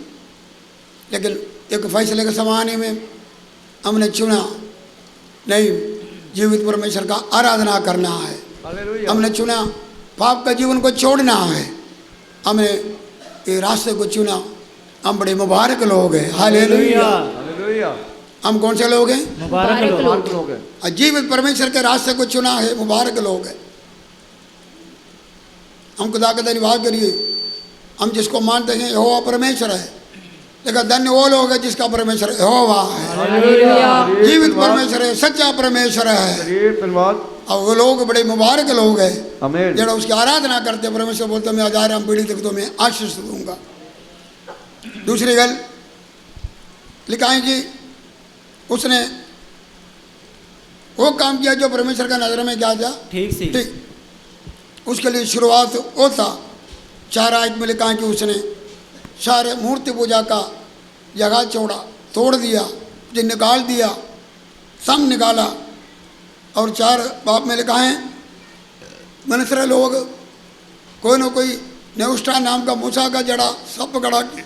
लेकिन एक फैसले के ज़माने में हमने चुना, नहीं, जीवित परमेश्वर का आराधना करना है। हालेलुया। हमने चुना पाप का जीवन को छोड़ना है, हमने ये रास्ते को चुना। हम बड़े मुबारक लोग हैं। हालेलुया। हालेलुया। हम कौन से लोग हैं? मुबारक लोग। मुबारक लोग हैं। और जीवित परमेश्वर के रास्ते को चुना है, मुबारक लोग हैं। हम खुदा का धन्यवाद करिए। हम जिसको मानते हैं यहोवा परमेश्वर है, लेकिन धन्य वो लोग हैं जिसका परमेश्वर यहोवा है, हालेलुया। जीवित परमेश्वर है, सच्चा परमेश्वर है। धन्यवाद। और वो लोग बड़े मुबारक लोग हैं आमीन। जरा उसकी आराधना करते। परमेश्वर बोलते मैं 1000 पीढ़ी तक तो मैं आशीष दूंगा। दूसरी गल लिखा है कि उसने वो काम किया जो परमेश्वर का नजर में क्या था, ठीक सी। ठीक। उसके लिए शुरुआत वो था। 4 आयत में लिखा है कि उसने सारे मूर्ति पूजा का जगह छोड़ा, तोड़ दिया, जो निकाल दिया, सब निकाला। और 4 बाप में लिखा है मनुष्य लोग कोई ना कोई नेउष्टा नाम का मूसा का जड़ा सब पकड़ा के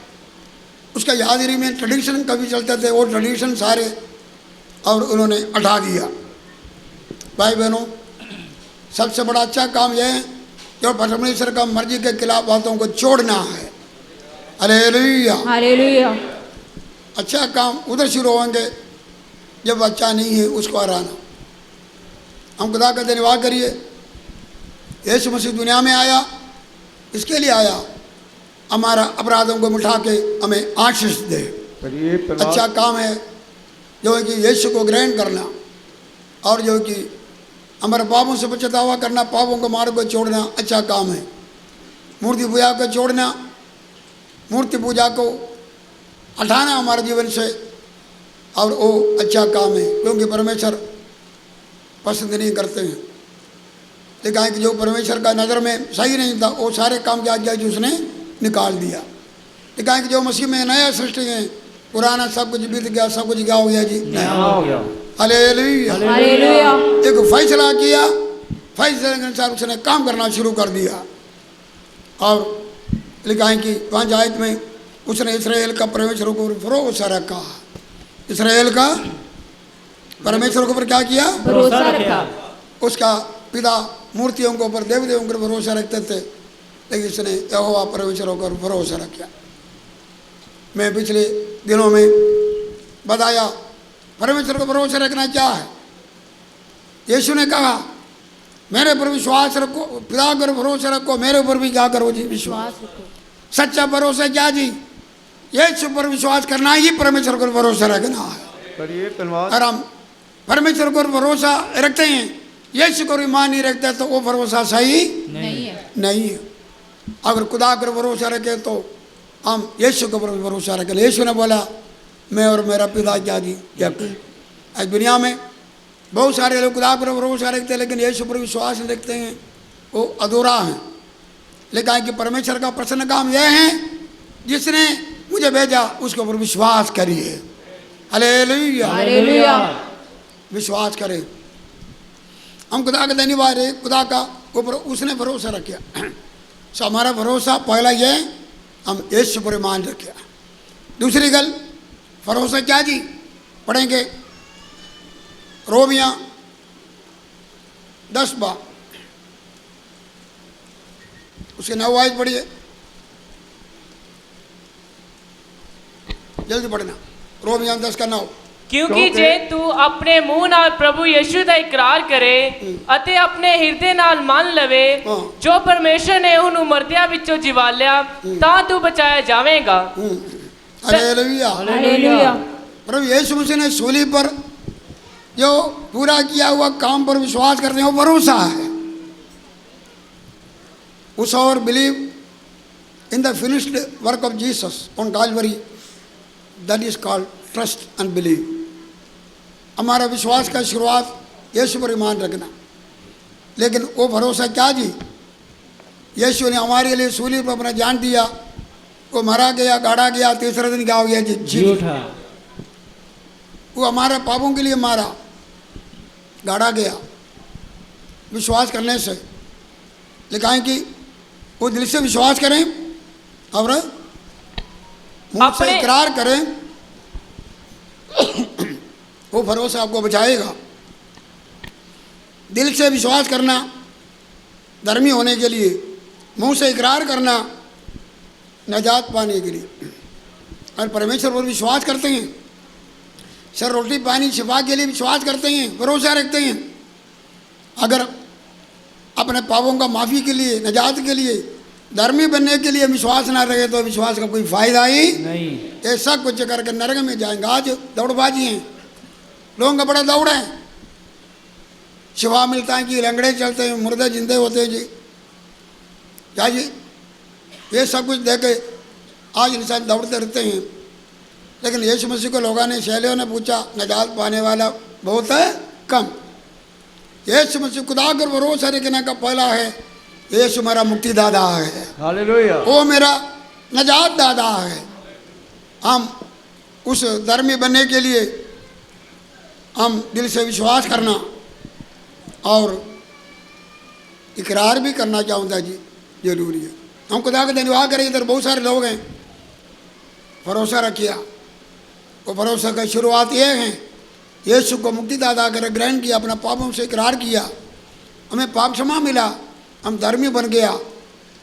उसका यादगिरी में ट्रेडिशन कभी चलते थे, वो ट्रेडिशन सारे और उन्होंने हटा दिया। भाई बहनों, सबसे बड़ा अच्छा काम यह है जो परमेश्वर का मर्जी के खिलाफ बातों को छोड़ना है। हालेलुया। हालेलुया। अच्छा काम उधर शुरू होंगे जब अच्छा नहीं है उसको हराना। हम खुदा का धन्यवाद करिए, यीशु मसीह दुनिया में आया, इसके लिए आया हमारा अपराधों को मिटा के हमें आशीष दे। अच्छा काम है जो है कि यीशु को ग्रहण करना, और जो कि हमारे पापों से पछतावा करना, पापों के मार्ग को छोड़ना अच्छा काम है। मूर्ति पूजा को छोड़ना, मूर्ति पूजा को हटाना हमारे जीवन से, और वो अच्छा काम है, क्योंकि परमेश्वर पसंद नहीं करते हैं। लिखा है कि जो परमेश्वर का नज़र में सही नहीं था वो सारे काम क्या किया, जो उसने निकाल दिया। लिखा है कि जो मसीह में नया सृष्टि है, पुराना सब कुछ बीत गया, सब कुछ क्या हो गया जी, नया हो गया। हालेलुया। हालेलुया। एक फैसला किया, फैसले के अनुसार उसने काम करना शुरू कर दिया। और लिखा है कि 5 आयत में उसने इस्राएल का परमेश्वर को भरोसा रखा। इस्राएल का परमेश्वर के ऊपर क्या किया, भरोसा रखा। उसका पिता मूर्तियों के ऊपर, देव देवों के ऊपर भरोसा रखते थे, लेकिन इसने यहोवा परमेश्वर के ऊपर भरोसा रखा। मैं पिछले दिनों में बताया परमेश्वर को भरोसा रखना क्या है। यीशु ने कहा मेरे पर विश्वास रखो, पिता पर भरोसा रखो, मेरे ऊपर भी क्या करो जी, विश्वास। सच्चा भरोसा क्या जी, यीशु पर विश्वास करना ही परमेश्वर पर भरोसा रखना है। और हम परमेश्वर पर भरोसा रखते हैं, यीशु को ईमान नहीं रखते तो वो भरोसा सही नहीं है। अगर खुदा पर भरोसा रखे तो हम यीशु के ऊपर भरोसा रखें। यीशु ने बोला मैं और मेरा पिता क्या जी, आज दुनिया में बहुत सारे लोग खुदा पर भरोसा रखते हैं लेकिन यीशु पर विश्वास नहीं रखते हैं, वो अधूरा है। लेकिन कि परमेश्वर का प्रसन्न काम यह है जिसने मुझे भेजा उसके ऊपर विश्वास करिए। हालेलुया। हालेलुया। विश्वास करें। हम खुदा का धन्यवाद है, खुदा का ऊपर उसने भरोसा रखा। सो हमारा भरोसा पहला ये हम यीशु पर ईमान रखे। दूसरी गल भरोसा क्या जी, पढ़ेंगे रोमिया 10 उसके 9 आयत पढ़िए, जल्दी पढ़ना। रोमियो 10 का 9। ਕਿਉਂਕਿ ਜੇ ਤੂੰ ਆਪਣੇ ਮੂੰਹ ਨਾਲ ਪ੍ਰਭੂ ਯਿਸੂ ਦਾ ਇਕਰਾਰ ਕਰੇ ਅਤੇ ਆਪਣੇ ਹਿਰਦੇ ਨਾਲ ਮੰਨ ਲਵੇ ਹਾਂ। ਜੋ ਪਰਮੇਸ਼ਰ ਨੇ ਉਹਨੂੰ ਮਰਦਿਆਂ ਵਿੱਚੋਂ ਜਿਵਾਲਿਆ ਤਾਂ ਤੂੰ ਬਚਾਇਆ ਜਾਵੇਗਾ। हालेलुया। हालेलुया। प्रभु यीशु मसीह ने सूली पर जो पूरा किया हुआ काम पर विश्वास करते हैं वो भरोसा है। उस और believe in the finished work of Jesus on Calvary, that is called trust and believe. हमारा विश्वास का शुरुआत यीशु पर ईमान रखना, लेकिन वो भरोसा क्या जी, यीशु ने हमारे लिए सूली पर अपना जान दिया, वो मरा गया, गाड़ा गया, तीसरे दिन क्या हो गया जी, जी उठा। वो हमारे पापों के लिए मारा, गाड़ा गया विश्वास करने से। लिखा है कि वो दिल से विश्वास करें और मुंह से इकरार करें, वो भरोसा आपको बचाएगा। दिल से विश्वास करना धर्मी होने के लिए, मुंह से इकरार करना नजात पाने के लिए। और परमेश्वर पर विश्वास करते हैं, सर रोटी पानी शिफा के लिए विश्वास करते हैं, भरोसा रखते हैं। अगर अपने पापों का माफ़ी के लिए, नजात के लिए, धर्मी बनने के लिए विश्वास ना रहे तो विश्वास का कोई फायदा ही नहीं। ऐसा कुछ करके नरक में जाएंगे। आज दौड़बाजी हैं, लोगों का बड़ा दौड़ है। शिफा मिलता है कि लंगड़े चलते हैं, मुर्दे जिंदे होते हैं जी, क्या जी, ये सब कुछ देखे आज इंसान दौड़ते रहते हैं। लेकिन यीशु मसीह को लोगों ने, शैलियों ने पूछा, नजात पाने वाला बहुत है कम। यीशु मसीह खुदा कर भरोसा रखने का पहला है, यीशु मेरा मुक्ति दादा है, हालेलुया। वो मेरा नजात दादा है। हम उस धर्मी बनने के लिए हम दिल से विश्वास करना और इकरार भी करना चाहता जी जरूरी है। हम खुदा का धन्यवाद करें, इधर बहुत सारे लोग हैं भरोसा रखिया। वो भरोसा का शुरुआत ये है, यीशु को मुक्तिदाता कर ग्रहण किया, अपना पापों से इकरार किया, हमें पाप क्षमा मिला, हम धर्मी बन गया,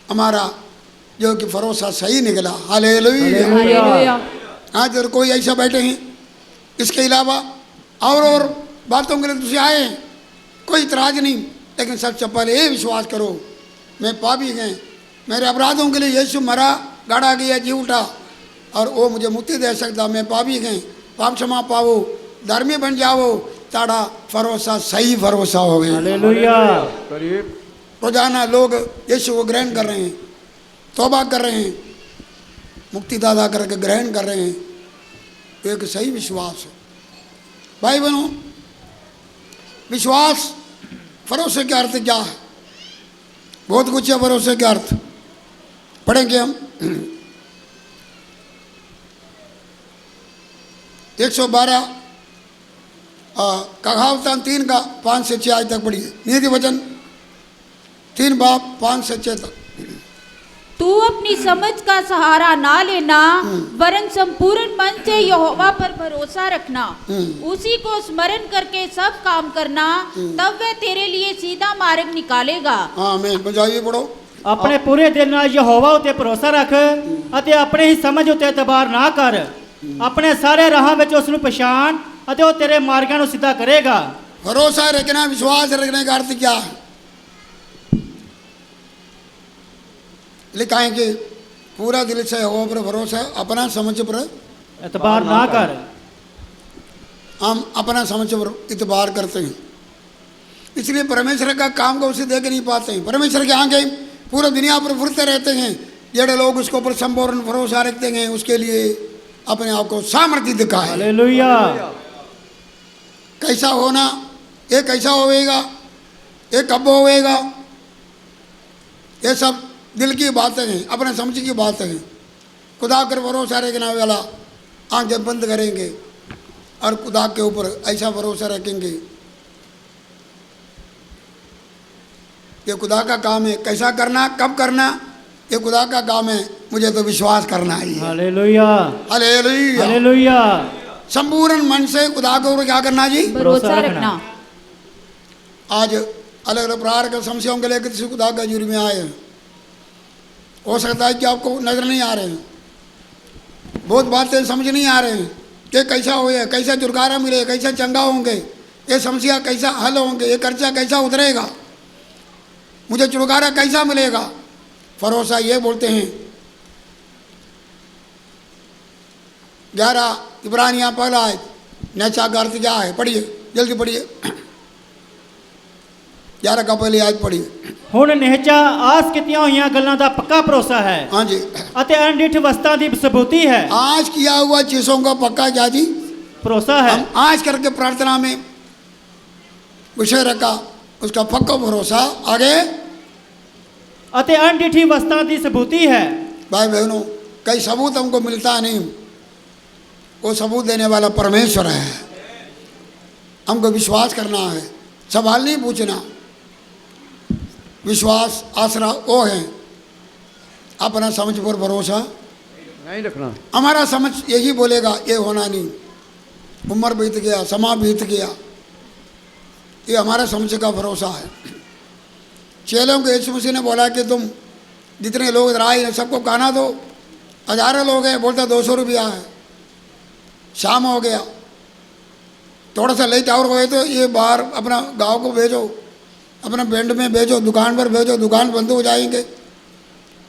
हमारा जो कि भरोसा सही निकला। हालेलुया। हालेलुया। आज अगर कोई ऐसा बैठे हैं, इसके अलावा और बातों के लिए तुझे आए हैं, कोई इतराज नहीं, लेकिन सबसे पहले ये विश्वास करो, मैं पापी गए, मेरे अपराधों के लिए यीशु मरा, गाड़ा गया, जी उठा, और वो मुझे मुक्ति दे सकता। मैं पापी गए, पाप क्षमा पाओ, धर्मी बन जाओ, ताड़ा भरोसा सही भरोसा हो गया। हालेलुया। करीब रोजाना लोग यीशु को ग्रहण कर रहे हैं, तौबा कर रहे हैं, मुक्तिदाता करके ग्रहण कर रहे हैं, तो एक सही विश्वास है। भाई बहनों, विश्वास भरोसे का अर्थ क्या है? बहुत कुछ है भरोसे का अर्थ, पढ़ेंगे हम। 112 कहावतान 3 का 5 से 6 आज तक पढ़िए। नीति वचन 3 बाब 5 से 6 तक। तू अपनी समझ का सहारा ना लेना, वरन संपूर्ण मन से यहोवा पर भरोसा रखना, उसी को स्मरण करके सब काम करना, तब वह तेरे लिए सीधा मार्ग निकालेगा। आमीन। पंजाबी पढ़ो। ਆਪਣੇ ਪੂਰੇ ਦਿਲ ਨਾਲ ਯਹੋਵਾ ਉਤੇ ਭਰੋਸਾ ਰੱਖ ਅਤੇ ਆਪਣੇ ਹੀ ਸਮਝ ਉਤੇ ਇਤਬਾਰ ਨਾ ਕਰ। ਆਪਣੇ ਸਾਰੇ ਰਾਹਾਂ ਵਿੱਚ ਉਸ ਨੂੰ ਪਛਾਣ ਅਤੇ ਉਹ ਤੇਰੇ ਮਾਰਗਾਂ ਨੂੰ ਸਿੱਧਾ ਕਰੇਗਾ। भरोसा रखना, विश्वास रखने का अर्थ क्या है? लिखा है कि पूरा दिल से हो पर भरोसा, अपना समझ पर ਇਤਬਾਰ ਨਾ ਕਰ। हम अपना समझ पर इतबार करते हैं, इसलिए परमेश्वर का काम को उसे देख नहीं पाते हैं। परमेश्वर के आगे पूरा दुनिया पर फिरते रहते हैं। जेड़े लोग उसके ऊपर संपूर्ण भरोसा रखते हैं, उसके लिए अपने आप को सामर्थ्य दिखाए। ਹਾਲੇਲੂਇਆ। कैसा होना, ये कैसा होएगा, ये कब होएगा, ये सब दिल की बातें हैं, अपने समझ की बातें हैं। खुदा कर भरोसा रखने वाला आंखें बंद करेंगे और खुदा के ऊपर ऐसा भरोसा रखेंगे। ये खुदा का काम है, कैसा करना, कब करना, ये खुदा का काम है, मुझे तो विश्वास करना ही है। ਹਾਲੇਲੂਇਆ। हालेलुया। ਹਾਲੇਲੂਇਆ। संपूर्ण मन से खुदा के ऊपर क्या करना जी? भरोसा रखना। आज अलग अलग प्रकार के संशयों के लेकर किसी खुदा का जुर्म में आए हैं। हो सकता है कि आपको नजर नहीं आ रहे हैं, बहुत बातें समझ नहीं आ रहे हैं, कि कैसा हो, कैसा छुटकारा मिले, कैसा चंगा होंगे, ये समस्या कैसा हल होंगे, ये कर्जा कैसा उतरेगा, मुझे छुटकारा कैसा मिलेगा। फरोसा ये बोलते हैं 11 इब्रानियां पहला आयत, नैचा का अर्थ क्या है, पढ़िए जल्दी पढ़िए, 11 का पहली आयत पढ़िए। ਹੁਣ ਨਿਹਚਾ ਆਸ ਕੀਤੀਆਂ ਹੋਈਆਂ ਗੱਲਾਂ ਦਾ ਪੱਕਾ ਭਰੋਸਾ ਹੈ हाँ जी, ਅਤੇ ਅਣਡਿੱਠ ਵਸਤਾਂ ਦੀ ਸਬੂਤੀ ਹੈ। आज किया हुआ चीज़ों का पक्का क्या जी, ਭਰੋਸਾ ਹੈ। हम आज करके प्रार्थना में विषय रखा, उसका पक्का भरोसा। आगे ਅਤੇ ਅਣਡਿੱਠੀ ਵਸਤਾਂ ਦੀ ਸਬੂਤੀ है। भाई बहनों, कई सबूत हमको मिलता नहीं, वो सबूत देने वाला परमेश्वर है। हमको विश्वास करना है, सवाल नहीं पूछना। विश्वास आसरा वो है, अपना समझ पर भरोसा नहीं रखना। हमारा समझ यही बोलेगा, ये होना नहीं, उम्र बीत गया, समा बीत गया, ये हमारा समझ का भरोसा है। चेलों को यीशु मसीह ने बोला कि तुम जितने लोग इधर आए सबको खाना दो, हजारों लोग हैं, बोलता 200 रुपया है, शाम हो गया, थोड़ा सा लेट आवर हुए तो ये बाहर अपना गांव को भेजो, अपना बैंड में भेजो, दुकान पर भेजो, दुकान बंद हो जाएंगे,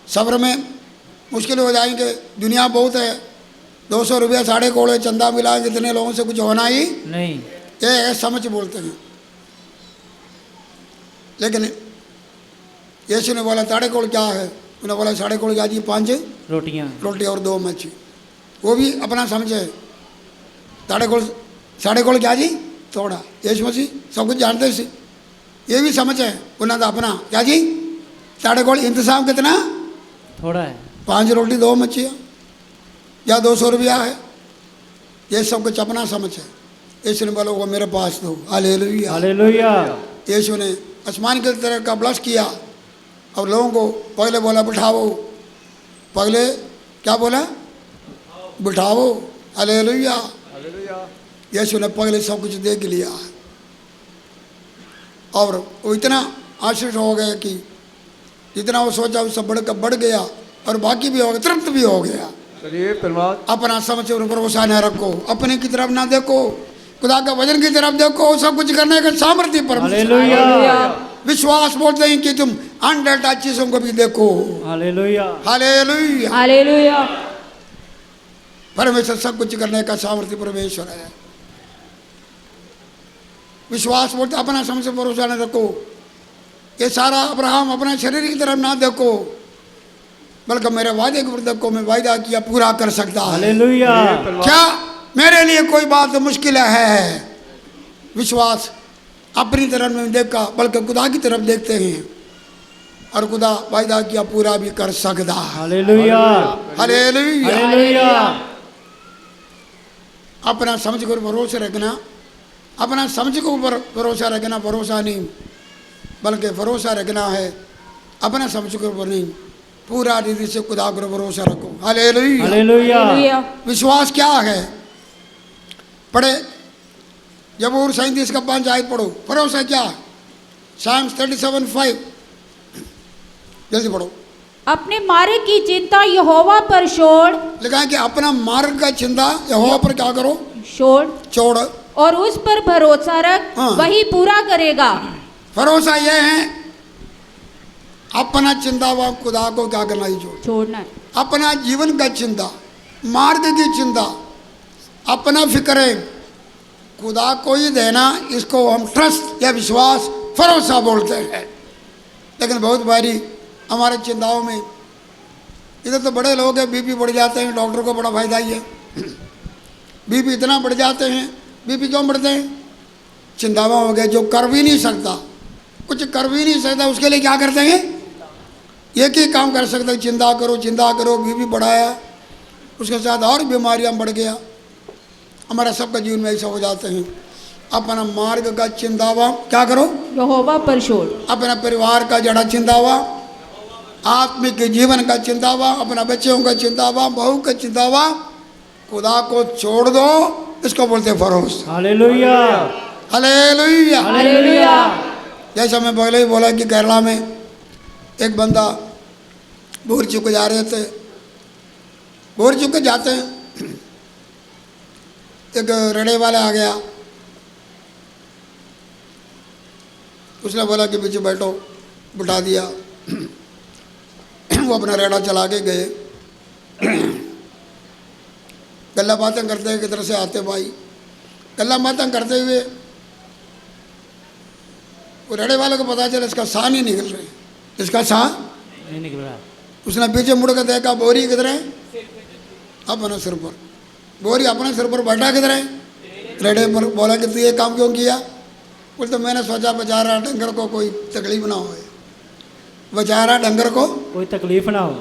सब्र में मुश्किल हो जाएंगे, दुनिया बहुत है, 200 रुपया साढ़े कोड़े चंदा मिला, कितने लोगों से कुछ होना ही नहीं। ये समझ बोलते हैं। लेकिन यीशु ने बोला साढ़े कोड़ क्या है, उन्होंने बोला साढ़े कोड़ क्या जी, 5 रोटियां रोटी और 2 मच्छी, वो भी अपना समझे। साढ़े कोड़ क्या जी, थोड़ा, यीशु मसीह सब कुछ जानते थे, ये भी समझ है उन्होंने अपना क्या जी, साढ़े कोड़ इंतजाम कितना, थोड़ा है। 5 रोटी 2 मच्छियाँ या 200 रुपया है, ये सब कुछ अपना समझ है। यीशु ने बोला वो मेरे पास दो, हालेलुया। हालेलुया। यीशु ने आसमान की तरह का ब्लश किया और लोगों को पहले बोला बिठाओ, पहले क्या बोला, बिठाओ, हालेलुया। यीशु ने पहले सब कुछ देख लिया और वो इतना आशीष हो गया कि जितना वो सोचा उससे बढ़ गया और बाकी भी हो गया, तृप्त भी हो गया। चलिए परमात्मा, अपना समझ और भरोसा न रखो, अपने की तरफ ना देखो, खुदा का वचन की तरफ देखो, सब कुछ करने का सामर्थ्य परमेश्वर। हालेलुया। विश्वास बोलते हैं कि तुम अनडरता चीजों को भी देखो, हालेलुया। हालेलुया। हालेलुया। परमेश्वर सब कुछ करने का सामर्थ्य परमेश्वर है। विश्वास बोलते अपना समझ से भरोसा न रखो, ये सारा अब्राहम अपना शरीर की तरफ ना देखो, बल्कि मेरे वादे के देखो, मैं वायदा किया पूरा कर सकता है। हालेलुया। क्या मेरे लिए कोई बात मुश्किल है? विश्वास अपनी तरफ नहीं देखा बल्कि खुदा की तरफ देखते हैं और खुदा वायदा किया पूरा भी कर सकता है। हालेलुया। हालेलुया। हालेलुया। अपना समझ कर भरोसा रखना, अपना समझ के ऊपर भरोसा रखना भरोसा नहीं, बल्कि भरोसा रखना है अपना समझ के ऊपर नहीं, पूरा रीति से खुदा पर भरोसा रखो। हालेलुया। हालेलुया। विश्वास क्या है? पढ़े जबूर 37 का 5 आयत पढ़ो। भरोसा क्या है? साम्स 37:5 जल्दी पढ़ो। अपने मार्ग की चिंता यहोवा पर छोड़, लिखा है कि अपना मार्ग का चिंता यहोवा पर क्या करो, छोड़, और उस पर भरोसा रख, हाँ। वही पूरा करेगा। भरोसा यह है अपना चिंता व खुदा को क्या करना ही छोड़ना है। अपना जीवन का चिंता, मार्ग की चिंता, अपना फिक्र है खुदा को ही देना, इसको हम ट्रस्ट या विश्वास भरोसा बोलते हैं। लेकिन बहुत बारी हमारे चिंताओं में इधर तो बड़े लोग हैं, बीपी बढ़ जाते हैं, डॉक्टर को बड़ा फायदा ही है, बीपी इतना बढ़ जाते हैं। बीपी क्यों बढ़ते हैं? चिंतावा हो गए, जो कर भी नहीं सकता, कुछ कर भी नहीं सकता, उसके लिए क्या करते हैं? एक ही काम कर सकते, चिंता करो, बीपी बढ़ाया, उसके साथ और बीमारियां बढ़ गया। हमारा सबका जीवन में ऐसा हो जाते हैं। अपना मार्ग का चिंतावा क्या करो, यहोवा पर छोड़। अपना परिवार का जड़ा चिंतावा, आत्मिक जीवन का चिंतावा, अपना बच्चों का चिंतावा, बहू का चिंतावा, खुदा को छोड़ दो, इसको बोलते भरोसा। हालेलुया। हालेलुया। हालेलुया। जैसा मैं पहले ही बोला कि केरला में एक बंदा बोर चुके जा रहे थे, बोर चुके जाते हैं एक रेड़े वाला आ गया, उसने बोला कि पीछे बैठो, बिठा दिया। वो अपना रेड़ा चला के गए। गल्ला बातें करते हुए किधर से आते भाई, गल्ला बातें करते हुए वो रेड़े वाले को पता चला इसका साह नहीं निकल रहे, इसका साह नहीं निकल रहा। उसने पीछे मुड़ कर देखा, बोरी किधर है? अपने सिर पर। बोरी अपने सिर पर बैठा किधर है? रेड़े पर। बोला कि तू ये काम क्यों किया? बोल तो मैंने सोचा बेचारा डंगर को कोई तकलीफ ना हो, बेचारा डंगर को कोई तकलीफ ना हो।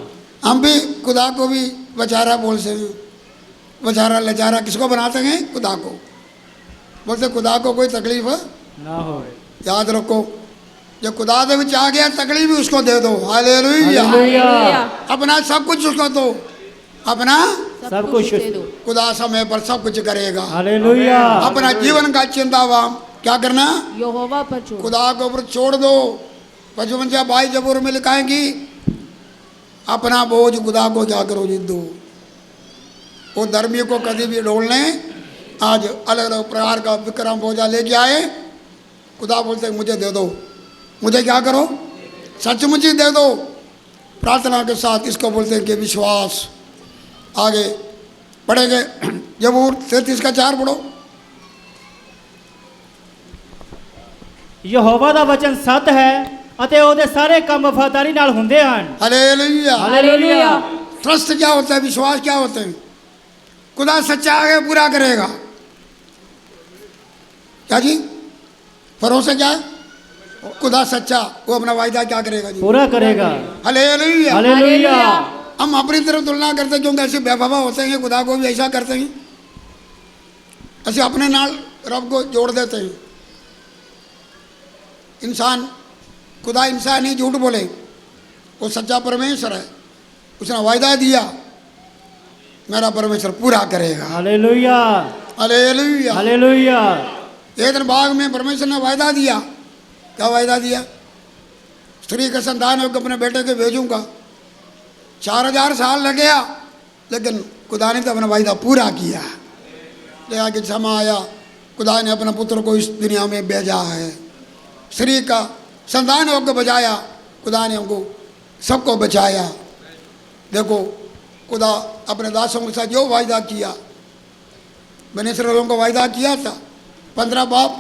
हम भी खुदा को भी बेचारा बोल से, बेचारा लचारा किसको बनाते हैं? खुदा को। बोलते खुदा को कोई तकलीफ ना हो। याद रखो, जब खुदा दे विच आ गया तकलीफ भी उसको दे दो। हालेलुया। हालेलुया। अपना सब कुछ उसको दो, अपना सब कुछ दे दो। खुदा समय पर सब कुछ करेगा। हालेलुया। अपना जीवन का चिंता वाम क्या करना? यहोवा पर छोड़। खुदा के ऊपर छोड़ दो। 55 22 जबूर में लिखाएंगी, अपना बोझ खुदा को क्या करो जी दो। वो धर्मी को कभी भी ढोलने आज अलग अलग प्रकार का विक्रम बोझा लेके आए, खुदा बोलते मुझे दे दो, मुझे क्या करो? सचमुच ही दे दो। प्रार्थना के साथ इसको बोलते हैं कि विश्वास। आगे पढ़ेंगे जबूर 33 का 4 पढ़ो। ਯਹੋਵਾ ਦਾ ਵਚਨ ਸੱਤ ਹੈ ਅਤੇ ਉਹਦੇ ਸਾਰੇ ਕੰਮ ਵਫਾਦਾਰੀ ਨਾਲ ਹੁੰਦੇ ਹਨ। हालेलुया। हालेलुया। ट्रस्ट क्या होता है? विश्वास क्या होते हैं? खुदा सच्चा आगे पूरा करेगा। क्या जी? भरोसा क्या है? खुदा सच्चा, वो अपना वायदा क्या करेगा जी? पूरा करेगा। हालेलुया। हालेलुया। हम अपनी तरफ तुलना करते हैं क्योंकि ऐसे बेवफा होते हैं, खुदा को भी ऐसा करते हैं, ऐसे अपने नाल रब को जोड़ देते हैं। इंसान, खुदा इंसान ही झूठ बोले, वो सच्चा परमेश्वर है। उसने वायदा दिया मेरा परमेश्वर पूरा करेगा। हालेलुया। हालेलुया। हालेलुया। एक दिन बाग में परमेश्वर ने वायदा दिया। क्या वायदा दिया? स्त्री का संतान होकर अपने बेटे को भेजूंगा। 4000 साल लग गया, लेकिन खुदा ने तो अपना वायदा पूरा किया। लेकिन कि समय आया, खुदा ने अपना पुत्र को इस दुनिया में भेजा है। स्त्री का संतान होकर बचाया, खुदा ने हमको सबको बचाया। देखो खुदा अपने दासों के साथ जो वायदा किया, बने इसराइलियों को वायदा किया था। 15 बाप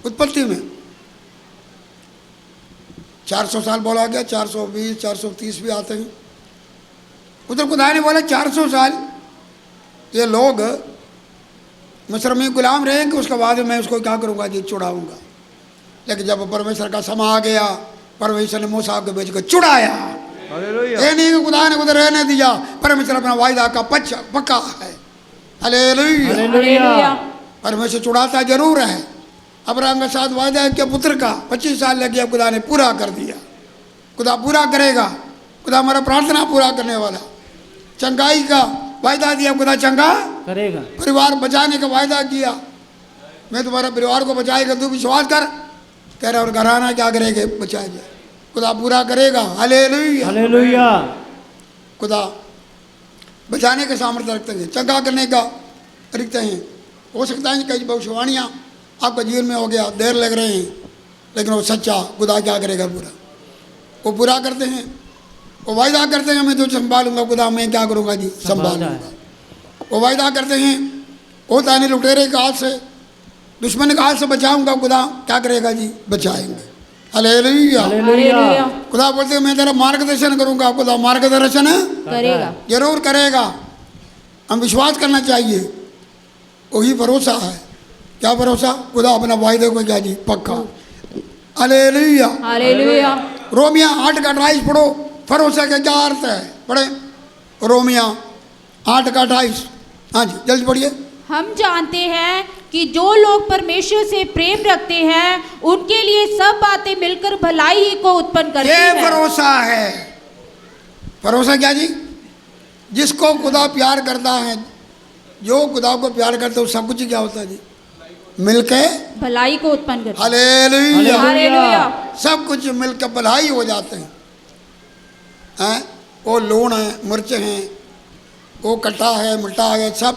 उत्पत्ति में 400 साल बोला गया, 420 430 भी आते हैं। उधर खुदा ने बोला 400 साल ये लोग मिस्र में गुलाम रहेंगे, उसके बाद मैं उसको क्या करूँगा जी? छुड़ाऊँगा। लेकिन जब परमेश्वर का समय आ गया, परमेश्वर ने मूसा को भेज कर छुड़ाया। हालेलुया। ये नहीं कि खुदा ने उधर रहने दिया, परमेश्वर अपना वायदा का पक्का है। हालेलुया। हालेलुया। परमेश्वर छुड़ाता जरूर है। अब्राहम के साथ वायदा के पुत्र का 25 साल लग गया, खुदा ने पूरा कर दिया। खुदा पूरा करेगा। खुदा हमारा प्रार्थना पूरा करने वाला। चंगाई का वायदा दिया, खुदा चंगा करेगा। परिवार बचाने का वायदा किया, मैं तुम्हारा परिवार को बचाएगा, तू विश्वास कर। कह रहा और घराना क्या करेगा? बचाएगा। खुदा पूरा करेगा। हालेलुया। हालेलुया। खुदा बचाने का सामर्थ्य रखते हैं, चंगा करने का रखते हैं। हो सकता है कई भविष्यवाणियाँ आपका जीवन में हो गया, देर लग रहे हैं, लेकिन वो सच्चा खुदा क्या करेगा? पूरा। वो पूरा करते हैं, वो वायदा करते हैं मैं तुझे संभालूंगा। खुदा मैं क्या करूँगा जी? संभालूंगा। वो वायदा करते हैं वो ताने लुटेरे के हाथ से, दुश्मन के हाथ से बचाऊंगा। खुदा क्या करेगा जी? बचाएंगे। हालेलुया। हालेलुया। खुदा बोलते हैं मैं तेरा मार्गदर्शन करूंगा। खुदा मार्गदर्शन करेगा। जरूर करेगा। हम विश्वास करना चाहिए, वही भरोसा है। क्या भरोसा? खुदा अपना वायदे को क्या जी? पक्का। हालेलुया। हालेलुया। रोमिया 8 का 28 पढ़ो। भरोसा का क्या अर्थ है? पढ़े रोमिया 8 का 28। हाँ जी जल्दी पढ़िए। हम जानते हैं कि जो लोग परमेश्वर से प्रेम रखते हैं उनके लिए सब बातें मिलकर भलाई ही को उत्पन्न करती ये हैं। भरोसा है। भरोसा क्या जी? जिसको खुदा प्यार करता है, जो खुदा को प्यार करता है, सब कुछ क्या होता है जी? मिलके भलाई को उत्पन्न करती है। हालेलुया। हालेलुया। सब कुछ मिलकर भलाई हो जाते हैं। वो लूण है, मिर्च हैं, वो कट्टा है मुल्टा है सब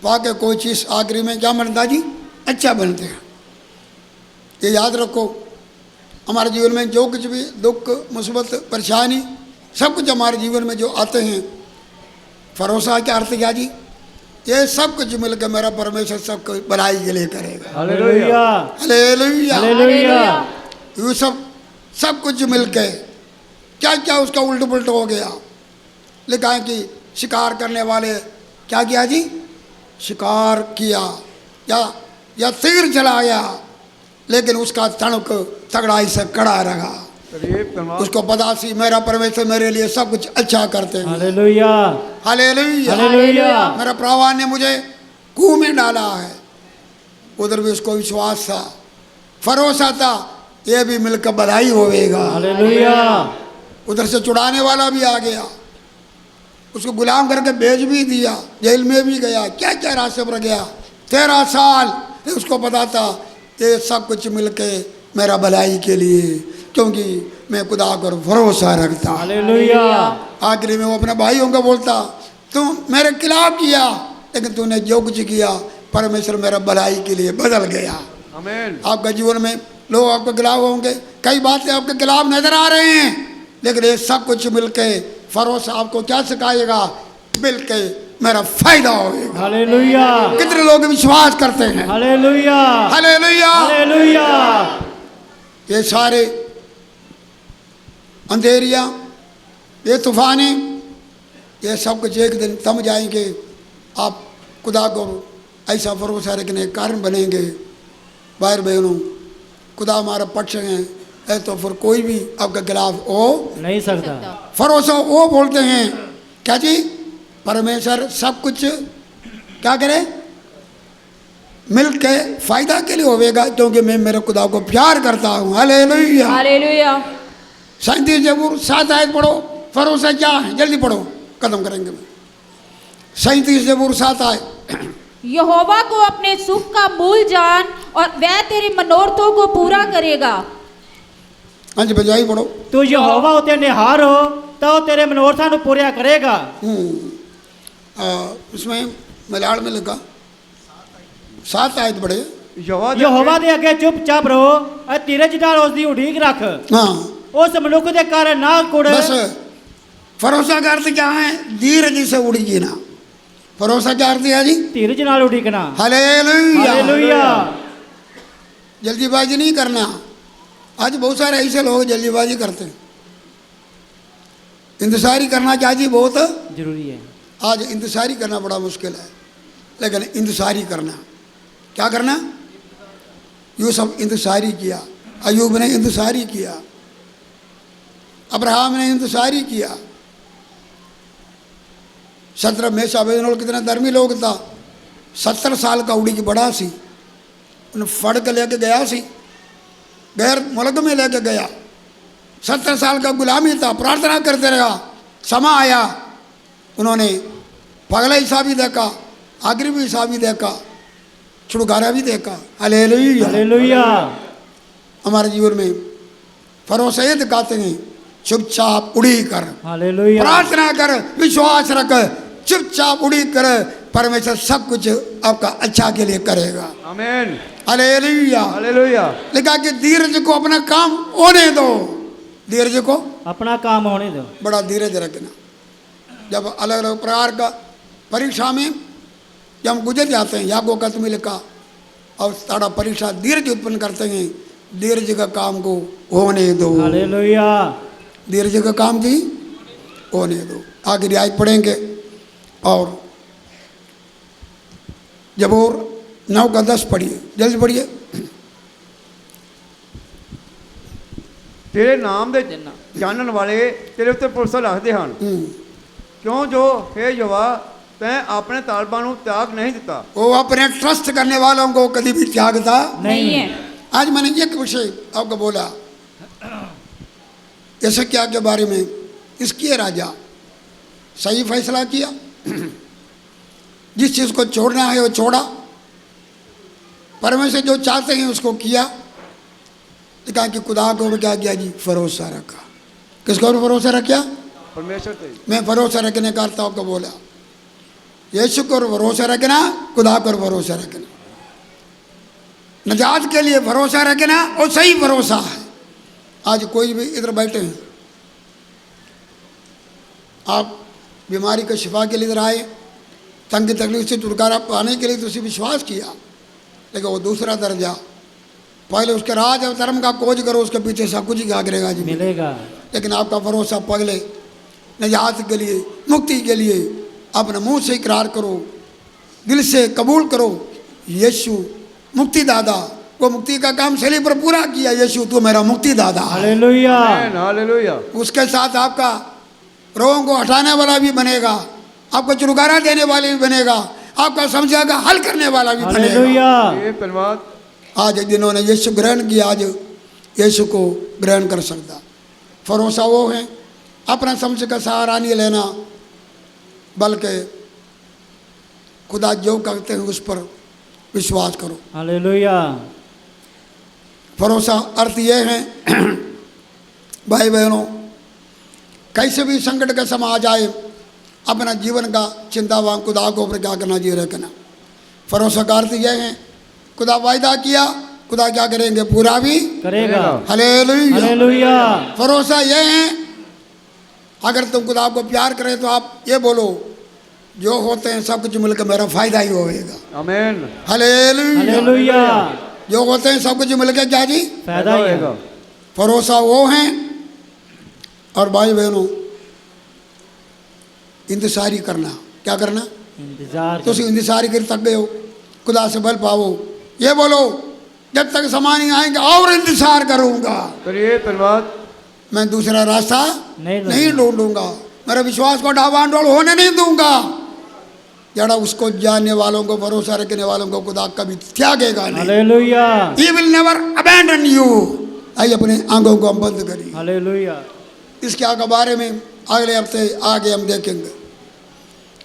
पा के कोई चीज़ आखिरी में क्या बनता जी, अच्छा बनते हैं। ये याद रखो, हमारे जीवन में जो कुछ भी दुख मुसीबत परेशानी सब कुछ हमारे जीवन में जो आते हैं, भरोसा क्या अर्थ क्या जी, ये सब कुछ मिलकर मेरा परमेश्वर सब कुछ भलाई के लिए करेगा। Hallelujah hallelujah. हालेलुया। ये सब कुछ मिलके क्या क्या उसका उल्ट पुल्ट हो गया। लिखा है कि शिकार करने वाले क्या किया जी, शिकार किया या तीर चलाया, लेकिन उसका तणुक तगड़ाई से कड़ा रहा। उसको पता सी मेरा परमेश्वर मेरे लिए सब कुछ अच्छा करते हैं। Hallelujah hallelujah. हालेलुया। मेरा प्रभु ने मुझे कुएं में डाला है, उधर भी उसको विश्वास था, भरोसा था, ये भी मिलकर बधाई होवेगा। हालेलुया। उधर से छुड़ाने वाला भी आ गया, उसको गुलाम करके बेच भी दिया, जेल में भी गया, क्या क्या रास्ते पर गया, 13 साल। उसको पता था ये सब कुछ मिलके मेरा भलाई के लिए, क्योंकि मैं खुदा पर भरोसा रखता। हालेलुया। आखिरी में वो अपने भाइयों को बोलता, तुम मेरे खिलाफ किया, लेकिन तूने जो कुछ किया परमेश्वर मेरा भलाई के लिए बदल गया। आमीन। आपका जीवन में लोग आपके खिलाफ होंगे, कई बातें आपके खिलाफ नजर आ रहे हैं, लेकिन ये सब कुछ मिलके भरोसा आपको क्या सिखाएगा, मिलके मेरा फायदा होगा। हालेलुया। कितने लोग विश्वास करते हैं। Hallelujah hallelujah. हालेलुया। ये सारे अंधेरिया, ये तूफाने, ये सब कुछ एक दिन थम जाएंगे। आप खुदा को ऐसा भरोसा रखने के कारण बनेंगे। भाई बहनों, खुदा हमारा पक्ष है तो फिर कोई भी आपके खिलाफ हो नहीं सकता। भरोसा वो बोलते हैं क्या जी, परमेश्वर सब कुछ क्या करे, मिल के फायदा के लिए होवेगा, क्योंकि मैं मेरे खुदा को प्यार करता हूँ। हालेलुया। हालेलुया। 37 जबूर 7 आयत पढ़ो, भरोसा क्या है, जल्दी पढ़ो, खत्म करेंगे। 37 जबूर 7 आयत। यहोवा को अपने सुख का मूल जान और वह तेरे मनोरथों को पूरा करेगा। हाँ जी, बजाई पढ़ो। तू यहोवा उते निहार हो तो तेरे मनोरथां नु पूरा करेगा। उसमें मलयालम में लिखा 7 आयत पढ़े। यहोवा दे अगे चुपचाप रहो और धीरज नाल उसदी उड़ीक रख। हाँ, उस मनुख दे कारण ना कुड़। बस भरोसा का अर्थ क्या है, धीरज से उड़ेगी ना। भरोसा क्या अर्थ है जी, धीरज नाल उड़ीकना। हालेलुया। हालेलुया। जल्दीबाजी नहीं करना। आज बहुत सारे ऐसे लोग जल्दीबाजी करते हैं। इंतजारी करना क्या जी, बहुत जरूरी है। आज इंतजारी करना बड़ा मुश्किल है, लेकिन इंतजारी करना क्या करना, यूँ सब इंतजारी किया। अयूब ने इंतजारी किया, अब्राहम ने इंतजारी किया। 17 में साबेदनोल कितना धर्मी लोग था, 70 साल का उड़ी की बड़ा सी, उन्हें फड़ के लेके गया सी, गैर मुल्क में लेके गया। 70 साल का गुलामी था, प्रार्थना करते रहा। समा आया, उन्होंने पगला हिसाब भी देखा, आखिरी भी हिसाब भी देखा, छुटकारा भी देखा। हालेलुया। हालेलुया। हमारे जीवन में भरोसा ये दिखाते हैं, चुपचाप उड़ी कर हालेलुया। प्रार्थना कर, विश्वास रख, चुपचाप उड़ी कर, परमेश्वर सब कुछ आपका अच्छा के लिए करेगा। आमीन। हालेलुया। हालेलुया। लिखा कि धीरज को अपना काम होने दो, धीरज को अपना काम होने दो। बड़ा धीरज रखना। जब अलग अलग प्रकार का परीक्षा में जब हम गुजर जाते हैं, या को कत में लिखा, और सारा परीक्षा धीरज उत्पन्न करते हैं, धीरज का काम को होने दो। हालेलुया। धीरज का काम जी होने दो। आखिरी आयत पढ़ेंगे, और जबूर 9 का 10 पढ़िए, जल्दी पढ़िए। तेरे नाम ਦੇ ਜਾਣਨ ਵਾਲੇ ਤੇਰੇ ਉੱਤੇ ਭਰੋਸਾ ਰੱਖਦੇ ਹਨ, क्यों जो हे यहोवा तैं अपने तालबां ਨੂੰ त्याग नहीं ਦਿੱਤਾ। वो अपने ट्रस्ट करने वालों को कभी भी त्यागता नहीं है। आज मैंने एक विषय आपको बोला, ऐसे क्या के बारे में, इसकी राजा सही फैसला किया, जिस चीज़ को छोड़ना है वो छोड़ा, परमेश्वर जो चाहते हैं उसको किया। कहा कि खुदा को क्या किया जी, भरोसा रखा। किसको भरोसा रखा, परमेश्वर ते मैं भरोसा रखने का अर्थ आपको बोला। यीशु पर भरोसा रखना, खुदा पर भरोसा रखना, निजात के लिए भरोसा रखना, और सही भरोसा है। आज कोई भी इधर बैठे हैं, आप बीमारी का शिफा के लिए इधर आए, तंग तकलीफ से छुटकारा पाने के लिए तुझे विश्वास किया, लेकिन वो दूसरा दर्जा, पहले उसके राज और धर्म का खोज करो, उसके पीछे सब कुछ क्या करेगा जी, मिलेगा। लेकिन आपका भरोसा पगले निजात के लिए, मुक्ति के लिए अपने मुंह से इकरार करो, दिल से कबूल करो, यीशु मुक्ति दादा, वो मुक्ति का काम शैली पर पूरा किया, यीशु तू मेरा मुक्ति दादा है। हालेलुया। आमेन, हालेलुया। उसके साथ आपका रोगों को हटाने वाला भी बनेगा, आपको छुटकारा देने वाले भी बनेगा, आपका समस्या का हल करने वाला भी बनेगा। हालेलुया। ये धन्यवाद। आज जिन्होंने यीशु ग्रहण किया, आज यीशु को ग्रहण कर सकता। भरोसा वो है, अपना समझ का सहारा नहीं लेना, बल्कि खुदा जो करते हैं उस पर विश्वास करो। हालेलुया। भरोसा अर्थ ये है भाई बहनों, कैसे भी संकट का समय आ जाए, अपना जीवन का चिंतावान खुदा को ऊपर क्या करना जी रखना। भरोसा का अर्थ यह है, खुदा वायदा किया, खुदा क्या करेंगे, पूरा भी करेगा। हालेलुया। हालेलुया। भरोसा यह है, अगर तुम खुदा को प्यार करें तो आप ये बोलो, जो होते हैं सब कुछ मिलकर मेरा फायदा ही होएगा। आमेन, हालेलुया। हालेलुया। जो होते हैं सब कुछ मिलकर क्या जी, फायदा ही है। भरोसा वो है। और भाई बहनों, इंतजारी करना, क्या करना, इंतजार तुम इंतजारी कर थक गए हो, खुदा से बल पाओ, ये बोलो जब तक समय नहीं आएंगे और इंतजार करूंगा, करिए धन्यवाद। मैं दूसरा रास्ता नहीं नहीं ढूंढूंगा, मेरे विश्वास को डावाडोल होने नहीं दूंगा। जरा उसको जानने वालों को, भरोसा रखने वालों को खुदा कभी त्यागेगा नहीं। Hallelujah. He will never abandon you। आइए अपने आंखों को हम बंद करिए। हालेलुया। इसके आगे बारे में अगले हफ्ते आगे हम देखेंगे।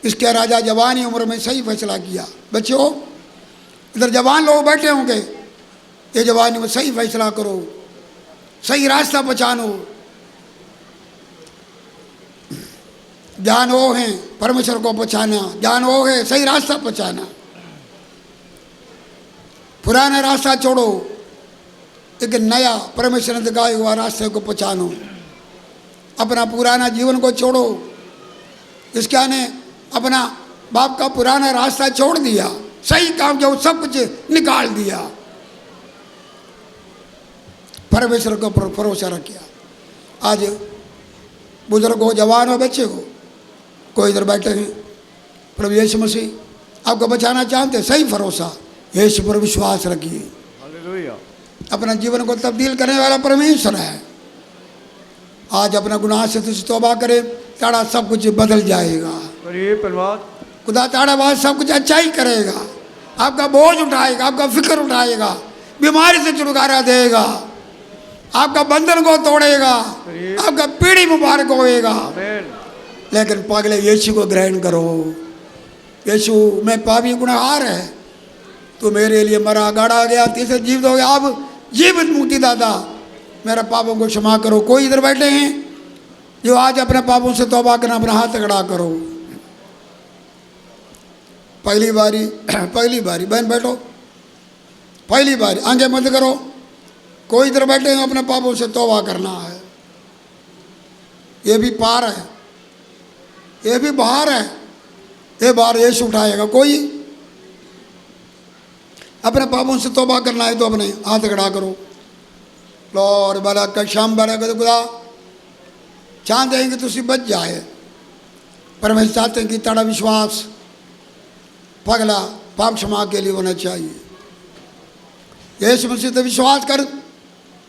इसके राजा जवानी उम्र में सही फैसला किया। बच्चों, इधर जवान लोग बैठे होंगे, ये जवानी में सही फैसला करो, सही रास्ता पहचानो। जान वो है परमेश्वर को पहचाना, जान वो है सही रास्ता पहचाना। पुराना रास्ता छोड़ो, एक नया परमेश्वर ने दिखाया हुआ रास्ते को पहचानो। अपना पुराना जीवन को छोड़ो। इसका ने अपना बाप का पुराना रास्ता छोड़ दिया, सही काम जो सब कुछ निकाल दिया, परमेश्वर को भरोसा रखिया। आज बुजुर्ग हो, जवान हो, बच्चे हो, कोई इधर बैठे हैं, प्रभु यीशु मसीह आपको बचाना चाहते, सही भरोसा, यीशु पर विश्वास रखिए। हालेलुया। अपना जीवन को तब्दील करने वाला परमेश्वर है। आज अपना गुनाह से तुझे तौबा करे, ताड़ा सब कुछ बदल जाएगा। करिए धन्यवाद। खुदा ताड़ा बाद सब कुछ अच्छा ही करेगा। आपका बोझ उठाएगा, आपका फिक्र उठाएगा, बीमारी से छुटकारा देगा, आपका बंधन को तोड़ेगा, आपका पीढ़ी मुबारक होएगा। आमेन। लेकिन पागले यीशु को ग्रहण करो। यीशु मैं पापी गुनहगार है, तू मेरे लिए मरा, गाड़ा गया, तीसरे जीवित हो गया, अब जीवित मुक्ति दाता, मेरा पापों को क्षमा करो। कोई इधर बैठे हैं जो आज अपने पापों से तौबा करना, अपना हाथ खड़ा करो। पहली बारी बहन बैठो, पहली बारी आंखें बंद करो। कोई इधर बैठे हैं अपने पापों से तौबा करना है, ये भी पार है, ये भी बाहर है, ये बाहर यीशु उठाएगा। कोई अपने पापों से तौबा करना है तो अपने हाथ खड़ा करो। लॉर्ड बाला का शाम बारा का खुदा चाहते हैं कि तुसी बच जाए, परमेश्वर चाहते हैं कि तेरा विश्वास पगला पाप क्षमा के लिए होना चाहिए। यीशु मसीह तो विश्वास कर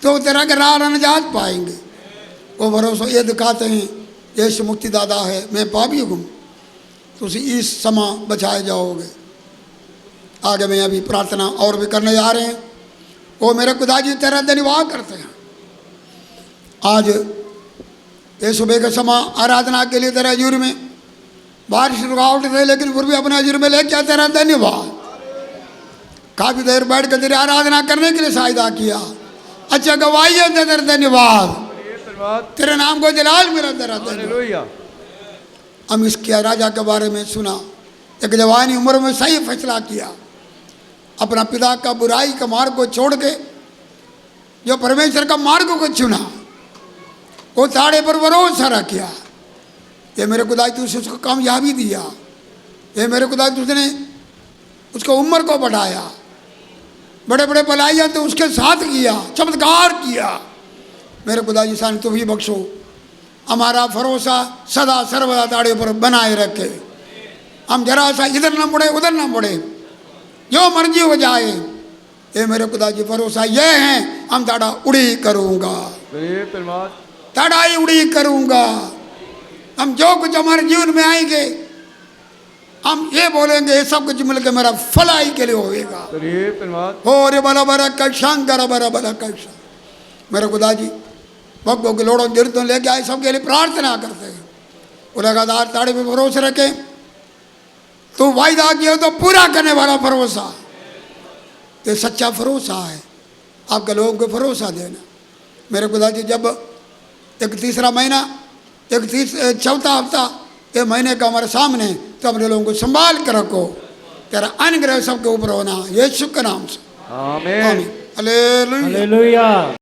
तो तेरा के राह निजात पाएंगे। वो भरोसा ये दिखाते हैं यीशु मुक्ति दाता है, मैं पापी हूँ, तुसी इस समय बचाए जाओगे। आगे मैं अभी प्रार्थना और भी करने जा रहे हैं। वो मेरे खुदा जी तेरा धन्यवाद करते हैं। आज ये सुबह के समय आराधना के लिए तेरा हजूर में बारिश रुकावट थे, लेकिन फिर भी अपने हजूर में लेके तेरा धन्यवाद। काफ़ी देर बैठ कर तेरी आराधना करने के लिए सहायता किया, अच्छा गवाही है तेरा धन्यवाद। तेरे नाम को जलाल मिला तेरा धन्यवाद। हालेलुया। हम इसके राजा के बारे में सुना, एक जवानी उम्र में सही फैसला किया, अपना पिता का बुराई का मार्ग को छोड़ के जो परमेश्वर का मार्ग को चुना, वो ताड़े पर भरोसा रखा। ये मेरे खुदा तुझे उसको कामयाबी दिया, ये मेरे खुदा तुझने उसको उम्र को बढ़ाया, बड़े बड़े भलाइयाँ तो उसके साथ किया, चमत्कार किया। मेरे खुदा जी सान तुम ही बख्शो, हमारा भरोसा सदा सर्वदा ताड़े पर बनाए रखे। हम जरा सा इधर ना मुड़े उधर ना मुड़े, जो मर्जी हो जाए, ये मेरे खुदा जी भरोसा ये है, हम ताड़ा उड़ी करूँगा, ताड़ा ही उड़ी करूँगा। हम जो कुछ हमारे जीवन में आएंगे, हम ये बोलेंगे ये सब कुछ मिलकर मेरा फलाई के लिए होएगा। हो रे बला बरा कशांग करा बरा बला कशा। मेरे खुदा जी भक्तों के लोड़ों गिरतों लेके आए, सबके लिए प्रार्थना करते हैं। वो लगातार ताड़े पे भरोसा रखे, तू वायदा किया तो पूरा करने वाला भरोसा, ये सच्चा भरोसा है। आपके लोगों को भरोसा देना मेरे खुदा जी। जब एक तीसरा महीना, एक चौथा हफ्ता ये महीने का हमारे सामने, तो अपने लोगों को संभाल कर रखो, तेरा अनुग्रह सबके ऊपर होना, यीशु के नाम से आमीन। हालेलुया। हालेलुया।